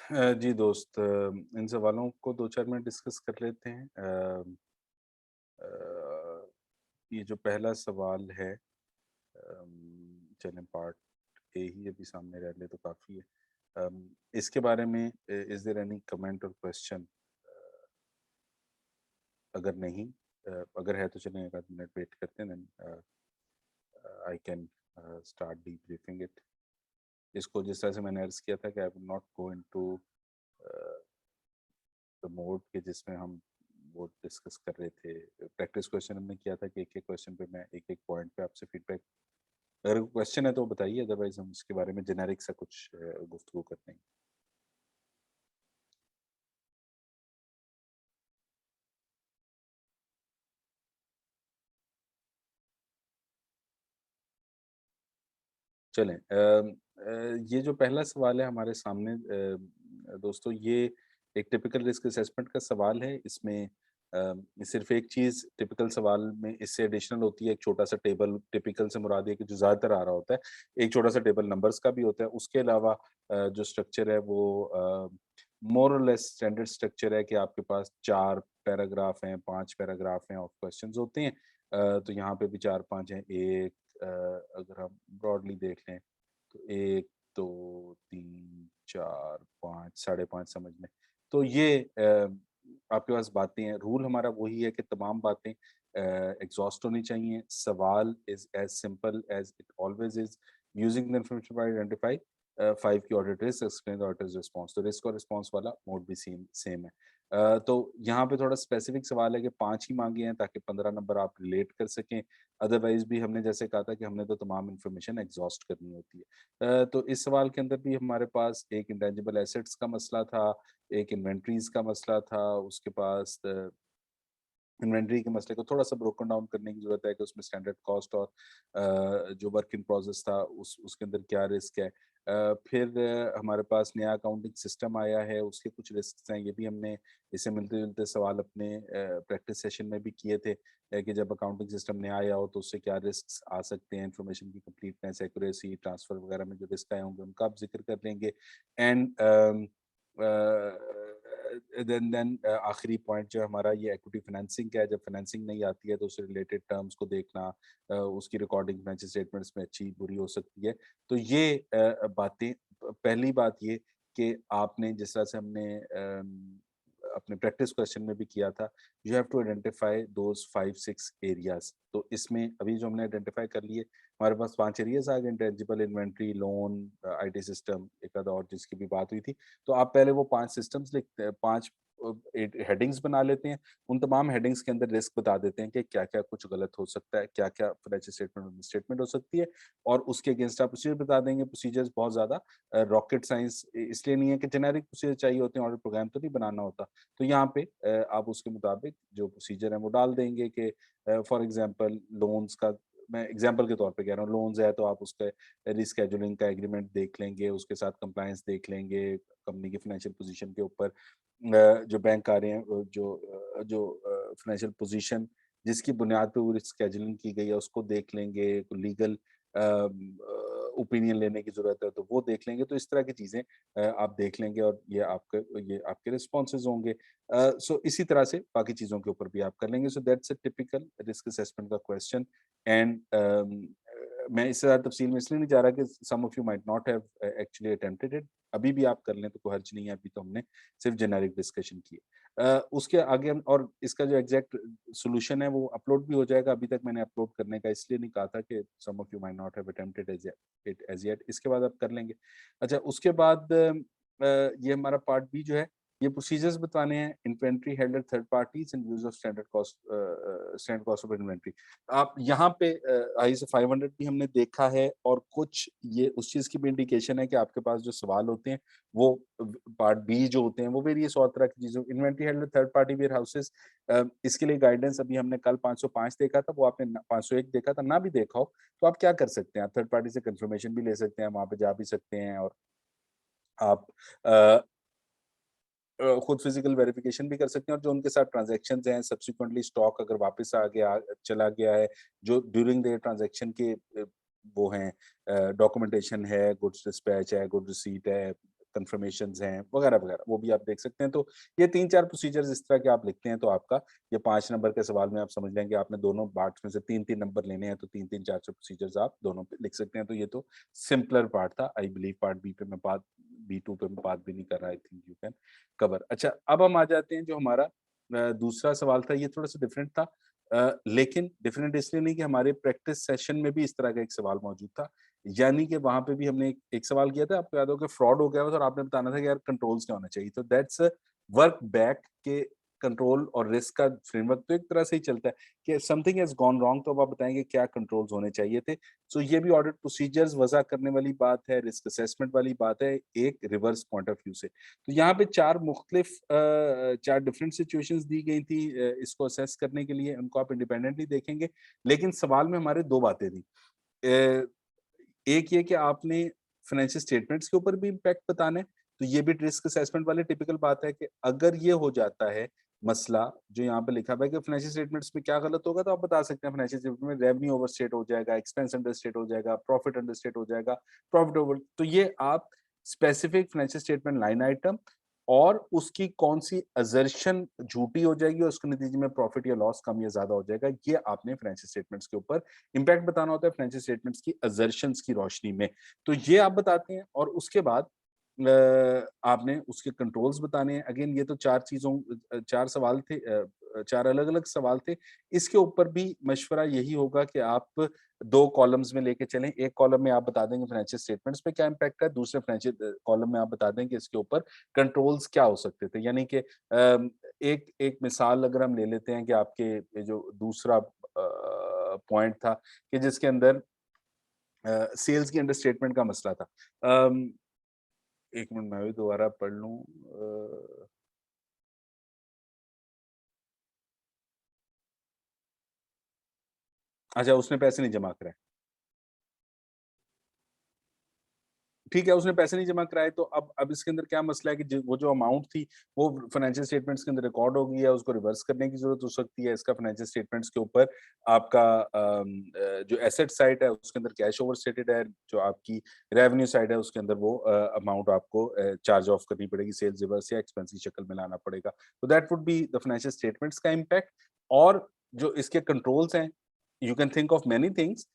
जी दोस्त, इन सवालों को 2-4 मिनट डिस्कस कर लेते हैं। अ, ये जो पहला सवाल है, चलें पार्ट ए ही अभी सामने रह ले तो काफ़ी है। इसके बारे में इज़ देयर एनी कमेंट और क्वेश्चन? अगर नहीं, अगर है तो चलें एक आध मिनट वेट करते हैं, then I can start debriefing it. इसको जिस तरह से मैंने अर्ज़ किया था कि I will not go into the mode के जिसमें हम वो डिस्कस कर रहे थे। प्रैक्टिस क्वेश्चन हमने किया था कि एक-एक क्वेश्चन पे मैं एक-एक पॉइंट पे आपसे फीडबैक, अगर क्वेश्चन है तो बताइए, अदरवाइज़ हम उसके बारे में जेनेरिक सा कुछ गुफ्तगू करते हैं। चलें, ये जो पहला सवाल है हमारे सामने, दोस्तों, ये एक टिपिकल रिस्क असेसमेंट का सवाल है। इसमें सिर्फ एक चीज़ टिपिकल सवाल में इससे एडिशनल होती है, एक छोटा-सा टेबल। टिपिकल से मुराद ये कि जो ज़्यादातर आ रहा होता है, एक छोटा-सा टेबल नंबर्स का भी होता है। उसके अलावा जो स्ट्रक्चर है वो मोर और लेस स्टैंडर्ड स्ट्रक्चर है कि आपके पास 4 पैराग्राफ हैं, 5 पैराग्राफ हैं, ऑफ क्वेश्चन्स होते हैं। तो यहाँ पे भी 4-5 हैं। एक, अगर हम ब्रॉडली देख लें तो 1, 2, 3, 4, 5, साढ़े 5 समझ लें। तो ये आपके पास बातें हैं। रूल हमारा वही है कि तमाम बातें एग्ज़ॉस्ट होनी चाहिए। सवाल is as simple as it always is. Using the information to identify 5 की audit risk, explain the auditors response. तो रिस्क और रिस्पॉन्स वाला मोड भी सेम सेम है। तो यहाँ पे थोड़ा स्पेसिफिक सवाल है कि 5 ही माँगे हैं ताकि 15 नंबर आप रिलेट कर सकें। अदरवाइज़ भी हमने जैसे कहा था कि हमने तो तमाम इन्फॉर्मेशन एग्ज़ॉस्ट करनी होती है। तो इस सवाल के अंदर भी हमारे पास एक इंटेंजिबल एसेट्स का मसला था, एक इन्वेंटरीज़ का मसला था, उसके पास इन्वेंटरी के मसले को थोड़ा-सा ब्रोकन डाउन करने की ज़रूरत है कि उसमें स्टैंडर्ड कॉस्ट और जो वर्क इन प्रोसेस था उसके अंदर क्या रिस्क है। फिर हमारे पास नया अकाउंटिंग सिस्टम आया है, उसके कुछ रिस्क्स हैं, ये भी हमने इससे मिलते-जुलते सवाल अपने प्रैक्टिस सेशन में भी किए थे, कि जब अकाउंटिंग सिस्टम नया आया हो तो उससे क्या रिस्क्स आ सकते हैं, इन्फॉर्मेशन की कंप्लीटनेस, एक्यूरेसी, ट्रांसफर वगैरह में जो रिस्क आए होंगे उनका आप ज़िक्र कर लेंगे। एंड देन आखिरी पॉइंट जो हमारा ये इक्विटी फाइनेंसिंग का है। जब फाइनेंसिंग नहीं आती है तो उससे रिलेटेड टर्म्स को देखना, उसकी रिकॉर्डिंग फाइनेंशियल स्टेटमेंट्स में अच्छी बुरी हो सकती है। तो ये बातें, पहली बात ये कि आपने जिस तरह से हमने अपने प्रैक्टिस क्वेश्चन में भी किया था, you have to identify those 5-6 areas. तो इसमें अभी जो हमने आइडेंटिफाई कर लिए, हमारे पास 5 एरियाज आ गए: intangible, inventory, loan, IT system, एक आधा और जिसकी भी बात हुई थी। तो आप पहले वो 5 सिस्टम्स लिखते हैं, 5 हेडिंग्स बना लेते हैं। उन तमाम हेडिंग्स के अंदर रिस्क बता देते हैं कि क्या-क्या कुछ गलत हो सकता है, क्या-क्या फाइनेंशियल स्टेटमेंट में मिसस्टेटमेंट हो सकती है, और उसके अगेंस्ट आप प्रोसीजर बता देंगे। प्रोसीजर्स बहुत ज़्यादा रॉकेट साइंस इसलिए नहीं है कि जेनेरिक प्रोसीजर चाहिए होते हैं, ऑडिट प्रोग्राम तो नहीं बनाना होता। तो यहाँ पे आप उसके मुताबिक जो प्रोसीजर है वो डाल देंगे कि फॉर एग्ज़ाम्पल लोन्स का, मैं एग्ज़ाम्पल के तौर पे कह रहा हूँ, लोन्स है तो आप उसका रिस्केड्यूलिंग का एग्रीमेंट देख लेंगे, उसके साथ कंप्लायंस देख लेंगे, कंपनी की फाइनेंशियल पोजीशन के ऊपर जो बैंक आ रहे हैं, जो फाइनेंशियल पोजीशन जिसकी बुनियाद पे वो रिस्केड्यूलिंग की गई है उसको देख लेंगे, लीगल ओपिनियन लेने की ज़रूरत है तो वो देख लेंगे। तो इस तरह की चीज़ें आप देख लेंगे और ये आपके रिस्पॉन्सेज़ होंगे। सो इसी तरह से बाकी चीज़ों के ऊपर भी आप कर लेंगे। So that's a typical risk assessment का क्वेश्चन। एंड मैं इससे ज़्यादा तफ़सील में इसलिए नहीं जा रहा कि some of you might not have actually attempted it. अभी भी आप कर लें तो कोई हर्ज नहीं है, अभी तो हमने सिर्फ जेनेरिक डिस्कशन की है। उसके आगे हम, और इसका जो एग्ज़ैक्ट सॉल्यूशन है वो अपलोड भी हो जाएगा। अभी तक मैंने अपलोड करने का इसलिए नहीं कहा था कि some of you might not have attempted as yet. इसके बाद आप कर लेंगे। अच्छा, उसके बाद ये हमारा पार्ट बी जो है, ये प्रोसीजर्स बताने हैं। Inventory held at third parties and use of standard cost of inventory. आप यहाँ पे आई से 500 भी हमने देखा है, और कुछ ये उस चीज़ की भी इंडिकेशन है कि आपके पास जो सवाल होते हैं वो पार्ट बी जो होते हैं वो वेरियस और तरह की चीज़ों, inventory held third party wear houses. इसके लिए गाइडेंस अभी हमने कल 505 देखा था, वो आपने 501 देखा था, ना भी देखा हो तो आप क्या कर सकते हैं, आप थर्ड पार्टी से कंफर्मेशन भी ले सकते हैं, वहाँ पे जा भी सकते हैं, और आप अ खुद फिजिकल वेरिफिकेशन भी कर सकते हैं, और जो उनके साथ ट्रांज़ैक्शंस हैं, सब्सिक्वेंटली स्टॉक अगर वापस आ गया, चला गया है, जो ड्यूरिंग द ट्रांज़ैक्शन के वो हैं, डॉक्यूमेंटेशन है, गुड्स डिस्पैच है, गुड रिसीट है, कंफर्मेशंस हैं वगैरह वगैरह, वो भी आप देख सकते हैं। तो ये 3-4 प्रोसीजर्स इस तरह के आप लिखते हैं तो आपका ये 5 नंबर के सवाल में आप समझ लेंगे आपने दोनों पार्ट्स में से 3-3 नंबर लेने हैं, तो 3-3 4-4 प्रोसीजर्स आप दोनों पे लिख सकते हैं। तो ये तो सिंपलर पार्ट था। आई बिलीव पार्ट बी पे मैं बात B2 पे मैं बात भी नहीं कर रहा, I think you can cover. अच्छा, अब हम आ जाते हैं जो हमारा दूसरा सवाल था, ये थोड़ा-सा डिफरेंट था। लेकिन डिफरेंट इसलिए नहीं कि हमारे प्रैक्टिस सेशन में भी इस तरह का एक सवाल मौजूद था। यानी कि वहाँ पे भी हमने एक सवाल किया था, आपको याद होगा फ्रॉड हो गया था और आपने बताना था कि यार कंट्रोल्स क्या होना चाहिए। तो दैट्स वर्क बैक के कंट्रोल और रिस्क का फ्रेमवर्क तो एक तरह से ही चलता है कि समथिंग हैज़ गॉन रॉन्ग, तो अब आप बताएँगे क्या कंट्रोल्स होने चाहिए थे। सो ये भी ऑडिट प्रोसीजर्स वज़ा करने वाली बात है, रिस्क असेसमेंट वाली बात है, एक रिवर्स पॉइंट ऑफ व्यू से। तो यहाँ पे 4 डिफरेंट सिचुएशंस दी गई थी इसको असेस करने के लिए, उनको आप इंडिपेंडेंटली देखेंगे। लेकिन सवाल में हमारे 2 बातें थी। अ, एक ये कि आपने फाइनेंशियल स्टेटमेंट्स के ऊपर भी इम्पैक्ट बताना है, तो ये भी रिस्क असेसमेंट वाली टिपिकल बात है कि अगर ये हो जाता है मसला, जो यहाँ पे लिखा हुआ है कि फाइनेंशियल स्टेटमेंट्स में क्या गलत होगा, तो आप बता सकते हैं फाइनेंशियल स्टेटमेंट में रेवेन्यू ओवरस्टेट हो जाएगा, एक्सपेंस अंडरस्टेट हो जाएगा, प्रॉफिट अंडरस्टेट हो जाएगा, प्रॉफिट ओवर, तो ये आप specific financial statement line item और उसकी कौन-सी असर्शन झूठी हो जाएगी और उसके नतीजे में प्रॉफिट या लॉस कम या ज़्यादा हो जाएगा, ये आपने फाइनेंशियल स्टेटमेंट्स के ऊपर इम्पैक्ट बताना होता है फाइनेंशियल स्टेटमेंट्स की असर्शंस की रोशनी में। तो ये आप बताते हैं और उसके बाद आपने उसके कंट्रोल्स बताने हैं। अगेन ये तो 4 सवाल थे, 4 अलग-अलग सवाल थे। इसके ऊपर भी मशवरा यही होगा कि आप 2 कॉलम्स में लेके चलें। एक कॉलम में आप बता देंगे फाइनेंशियल स्टेटमेंट्स पे क्या इम्पैक्ट है, दूसरे फाइनेंशियल कॉलम में आप बता दें कि इसके ऊपर कंट्रोल्स क्या हो सकते थे। यानी कि एक एक मिसाल अगर हम ले लेते हैं कि आपके ये जो दूसरा पॉइंट था कि जिसके अंदर सेल्स की अंडरस्टेटमेंट का मसला था। 1 मिनट मैं भी दोबारा पढ़ लूँ। अच्छा, उसने पैसे नहीं जमा कराए। ठीक है, उसने पैसे नहीं जमा कराए, तो अब इसके अंदर क्या मसला है कि वो जो अमाउंट थी, वो फाइनेंशियल स्टेटमेंट्स के अंदर रिकॉर्ड हो गई है, उसको रिवर्स करने की ज़रूरत हो सकती है। इसका फाइनेंशियल स्टेटमेंट्स के ऊपर आपका जो एसेट साइड है, उसके अंदर कैश ओवर स्टेटेड है, जो आपकी रेवेन्यू साइड है, उसके अंदर वो अमाउंट आपको चार्ज ऑफ करनी पड़ेगी, सेल्स रिवर्स या एक्सपेंस की शक्ल में लाना पड़ेगा। तो that would be the financial statements का इम्पैक्ट। और जो इसके कंट्रोल्स हैं, you can think of many things.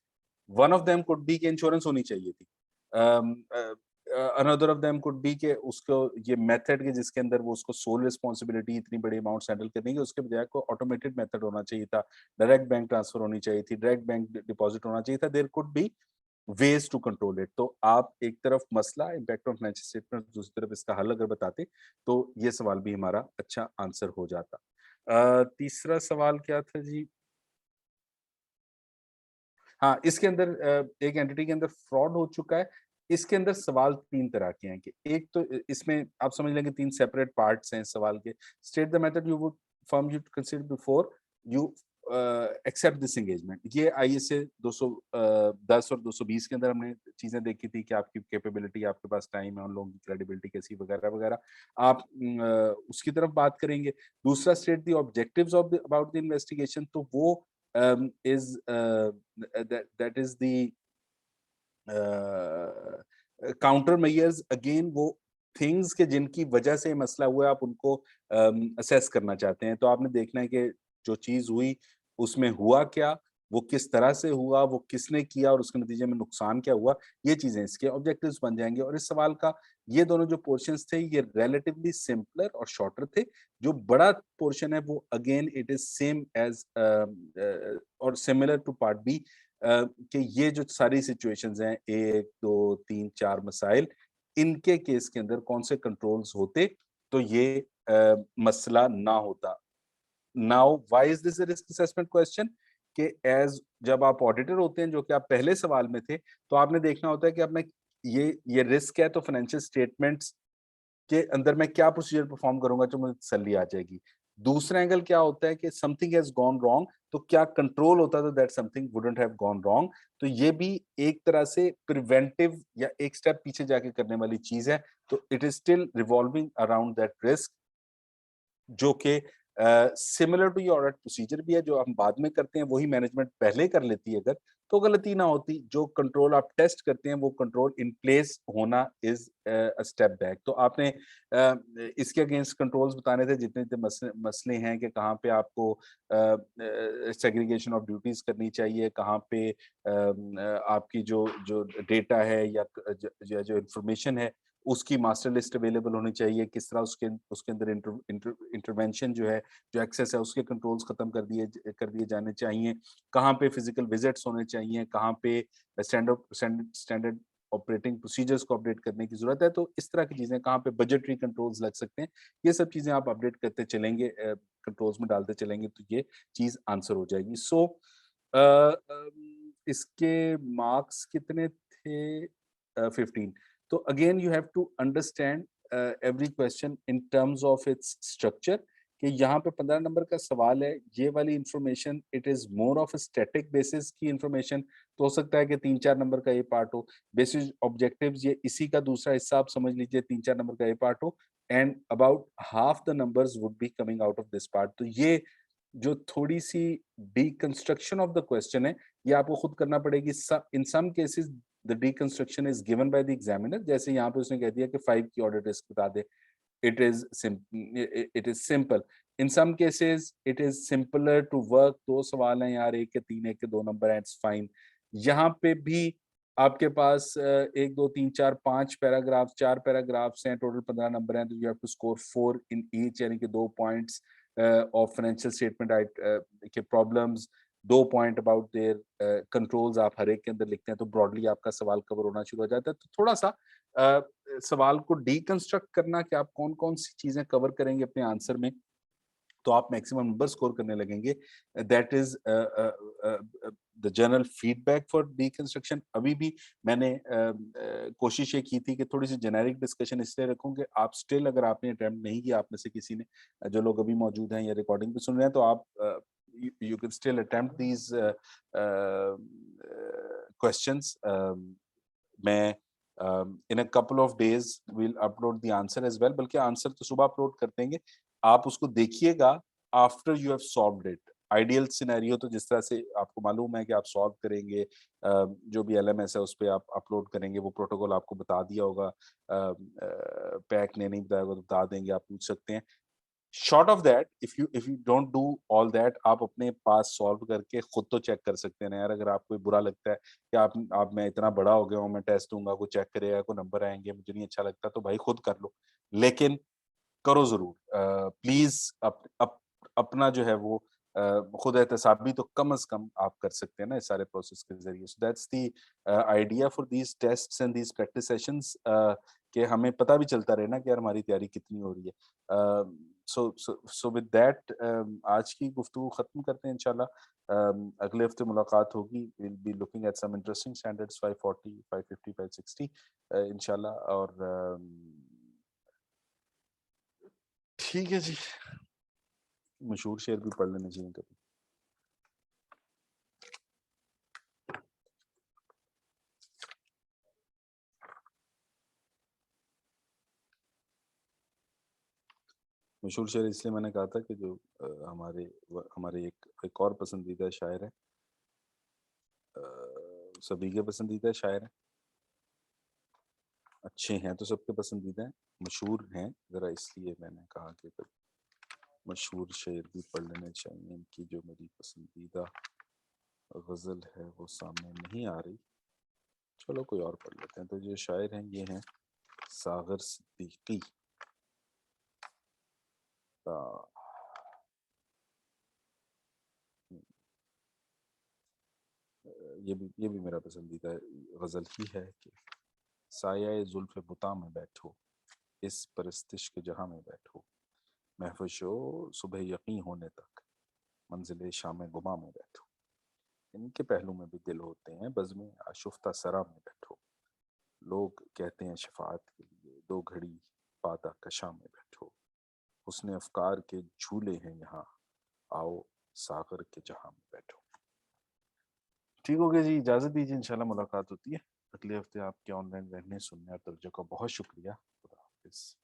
One of them could be कि इंश्योरेंस होनी चाहिए थी। Another of them could be कि उसको ये मेथड के जिसके अंदर वो उसको सोल रिस्पांसिबिलिटी इतनी बड़ी अमाउंट्स हैंडल करने की, उसके बजाय को ऑटोमेटेड मेथड होना चाहिए था, डायरेक्ट बैंक ट्रांसफर होनी चाहिए थी, डायरेक्ट बैंक डिपॉजिट होना चाहिए था। There could be ways to control it. तो आप एक तरफ मसला इम्पैक्ट ऑन फाइनेंशियल स्टेटमेंट, दूसरी तरफ इसका हल अगर बताते तो ये सवाल भी हमारा अच्छा आंसर हो जाता। तीसरा सवाल क्या था जी? हाँ, इसके अंदर एक एंटिटी के अंदर फ्रॉड हो चुका है। इसके अंदर सवाल 3 तरह के हैं कि एक तो इसमें आप समझ लें कि 3 सेपरेट पार्ट्स हैं इस सवाल के। State the method you would firm you consider before you accept this engagement. ये आईएसए 210 और 220 के अंदर हमने चीज़ें देखी थी कि आपकी कैपेबिलिटी, आपके पास टाइम है, उन लोगों की क्रेडिबिलिटी कैसी वगैरह-वगैरह। आप उसकी तरफ बात करेंगे। दूसरा state the objectives of the about the investigation, तो वो is that is the counter measures, again वो थिंग्स के जिनकी वजह से मसला हुआ है, आप उनको असेस करना चाहते हैं। तो आपने देखना है कि जो चीज़ हुई उसमें हुआ क्या, वो किस तरह से हुआ, वो किसने किया और उसके नतीजे में नुकसान क्या हुआ, ये चीज़ें इसके ऑब्जेक्टिव्स बन जाएँगे। और इस सवाल का ये दोनों जो पोर्शंस थे ये रिलेटिवली सिंपलर और शॉर्टर थे। जो बड़ा पोर्शन है वो again it is same as और सिमिलर टू पार्ट बी, कि ये जो सारी सिचुएशंस हैं 1, 2, 3, 4 मसाइल, इनके केस के अंदर कौन से कंट्रोल्स होते तो ये मसला ना होता। Now why is this a risk assessment question? कि एज जब आप ऑडिटर होते हैं, जो कि आप पहले सवाल में थे, तो आपने देखना होता है कि अब मैं ये रिस्क है तो फाइनेंशियल स्टेटमेंट्स के अंदर मैं क्या प्रोसीजर परफॉर्म करूँगा जो मुझे तसल्ली आ जाएगी। दूसरा एंगल क्या होता है कि समथिंग हैज़ गॉन रॉन्ग, तो क्या कंट्रोल होता तो that something wouldn't have gone wrong. तो ये भी एक तरह से प्रिवेंटिव या एक स्टेप पीछे जाके करने वाली चीज़ है। तो it is still revolving around that risk जो कि सिमिलर टू ये ऑडिट प्रोसीजर भी है, जो हम बाद में करते हैं वही मैनेजमेंट पहले कर लेती है अगर, तो गलती ना होती। जो कंट्रोल आप टेस्ट करते हैं वो कंट्रोल इन प्लेस होना इज अ स्टेप बैक। तो आपने इसके अगेंस्ट कंट्रोल्स बताने थे जितने जितने मसले हैं कि कहाँ पे आपको सेग्रीगेशन ऑफ ड्यूटीज करनी चाहिए, कहाँ पे आपकी जो जो डेटा है या जो इंफॉर्मेशन है उसकी मास्टर लिस्ट अवेलेबल होनी चाहिए, किस तरह उसके उसके अंदर इंटरवेंशन जो है, जो एक्सेस है उसके कंट्रोल्स खत्म कर दिए जाने चाहिए, कहाँ पे फिजिकल विजिट्स होने चाहिए, कहाँ पे स्टैंडर्ड ऑपरेटिंग प्रोसीजर्स को अपडेट करने की जरूरत है। तो इस तरह की चीजें, कहाँ पे बजटरी कंट्रोल्स लग सकते हैं, ये सब चीजें आप अपडेट करते चलेंगे, कंट्रोल्स में डालते चलेंगे तो ये चीज आंसर हो जाएगी। सो इसके मार्क्स कितने थे? 15। तो again you have to understand every question in terms of its structure, कि यहाँ पे 15 नंबर का सवाल है, ये वाली information it is more of static basis की इंफॉर्मेशन, तो हो सकता है कि 3-4 नंबर का ये पार्ट हो। बेसिस ऑब्जेक्टिव्स ये इसी का दूसरा हिस्सा आप समझ लीजिए, 3-4 नंबर का ये पार्ट हो, and about half the numbers would be coming out of this part. तो ये जो थोड़ी सी डीकंस्ट्रक्शन ऑफ द क्वेश्चन है, ये आपको खुद करना पड़ेगी। In some cases the deconstruction is given by the examiner, जैसे यहाँ पे उसने कह दिया कि 5 की ऑर्डर डिस्क बता दे, it is simple. In some cases it is simpler to work, दो सवाल हैं यार, एक के 3 एक के 2 नंबर हैं, इट्स फाइन। यहाँ पे भी आपके पास 1 2 3 4 5 पैराग्राफ 4 पैराग्राफ्स हैं, टोटल 15 नंबर हैं, तो you have to score 4 in each, यानी कि 2 पॉइंट्स ऑफ फाइनेंशियल स्टेटमेंट के problems, 2 point about their controls आप हर एक के अंदर लिखते हैं, तो ब्रॉडली आपका सवाल कवर होना शुरू हो जाता है। तो थोड़ा सा सवाल को डीकंस्ट्रक्ट करना कि आप कौन-कौन सी चीजें कवर करेंगे अपने आंसर में, तो आप मैक्सिमम नंबर स्कोर करने लगेंगे। That is the general feedback for deconstruction. अभी भी मैंने कोशिश ये की थी कि थोड़ी सी जेनेरिक डिस्कशन इसलिए रखूं कि आप स्टिल, अगर आपने अटेम्प्ट नहीं किया, आप में से किसी ने, जो लोग अभी मौजूद हैं या रिकॉर्डिंग पे सुन रहे हैं, तो आप you can still attempt these questions. मैं in a couple of days will upload the answer as well, बल्कि आंसर तो सुबह अपलोड कर देंगे, आप उसको देखिएगा after you have solved it. Ideal scenario तो जिस तरह से आपको मालूम है कि आप सॉल्व करेंगे, जो भी एलएमएस है उस पर आप अपलोड करेंगे, वो प्रोटोकॉल आपको बता दिया होगा, पैक ने नहीं बताया होगा तो बता देंगे, आप पूछ सकते हैं। Short of that, if you don't do all that, आप अपने पास सॉल्व करके खुद तो चेक कर सकते हैं ना यार। अगर आपको बुरा लगता है कि आप मैं इतना बड़ा हो गया हूँ, मैं टेस्ट दूंगा, कोई चेक करेगा, कोई नंबर आएंगे, मुझे नहीं अच्छा लगता, तो भाई खुद कर लो, लेकिन करो जरूर। प्लीज अपना जो है वो खुद एहतसाबी तो कम अज कम आप कर सकते हैं ना इस सारे प्रोसेस के जरिए। सो that's the idea for these tests and these practice sessions, कि हमें पता भी चलता रहे ना कि यार हमारी तैयारी कितनी हो रही है। सो विद दैट आज की गुफ्तगू खत्म करते हैं इंशाल्लाह। अगले हफ्ते मुलाकात होगी, will be looking at some interesting standards 540 550 560 इंशाल्लाह। और ठीक है जी, मशहूर शेर भी पढ़ लेना चाहिए कभी। मशहूर शेर इसलिए मैंने कहा था कि जो हमारे एक और पसंदीदा शायर है, सभी के पसंदीदा शायर हैं, अच्छे हैं तो सबके पसंदीदा हैं, मशहूर हैं ज़रा, इसलिए मैंने कहा कि मशहूर शेर भी पढ़ लेने चाहिए। इनकी जो मेरी पसंदीदा गज़ल है वो सामने नहीं आ रही, चलो कोई और पढ़ लेते हैं। तो जो शायर हैं ये हैं सागर सिद्दीकी। ये भी मेरा पसंदीदा गज़ल ही है कि साया जुल्फ़ बुता में बैठो, इस परस्तिश के जहाँ में बैठो, महफ़शो सुबह यकीन होने तक, मंजिल शाम गुमा में बैठो। इनके पहलू में भी दिल होते हैं, बज़्म आशुफ्ता सरा में बैठो, लोग कहते हैं शफाअत के लिए, दो घड़ी बादा कशा में बैठो, हुस्न अफ़कार के झूले हैं यहाँ, आओ सागर के जहाँ में बैठो। ठीक हो गया जी, इजाज़त दीजिए, इंशाल्लाह मुलाकात होती है अगले हफ्ते। आपके ऑनलाइन रहने, सुनने और तवज्जो का बहुत शुक्रिया। खुदा हाफ़िज़।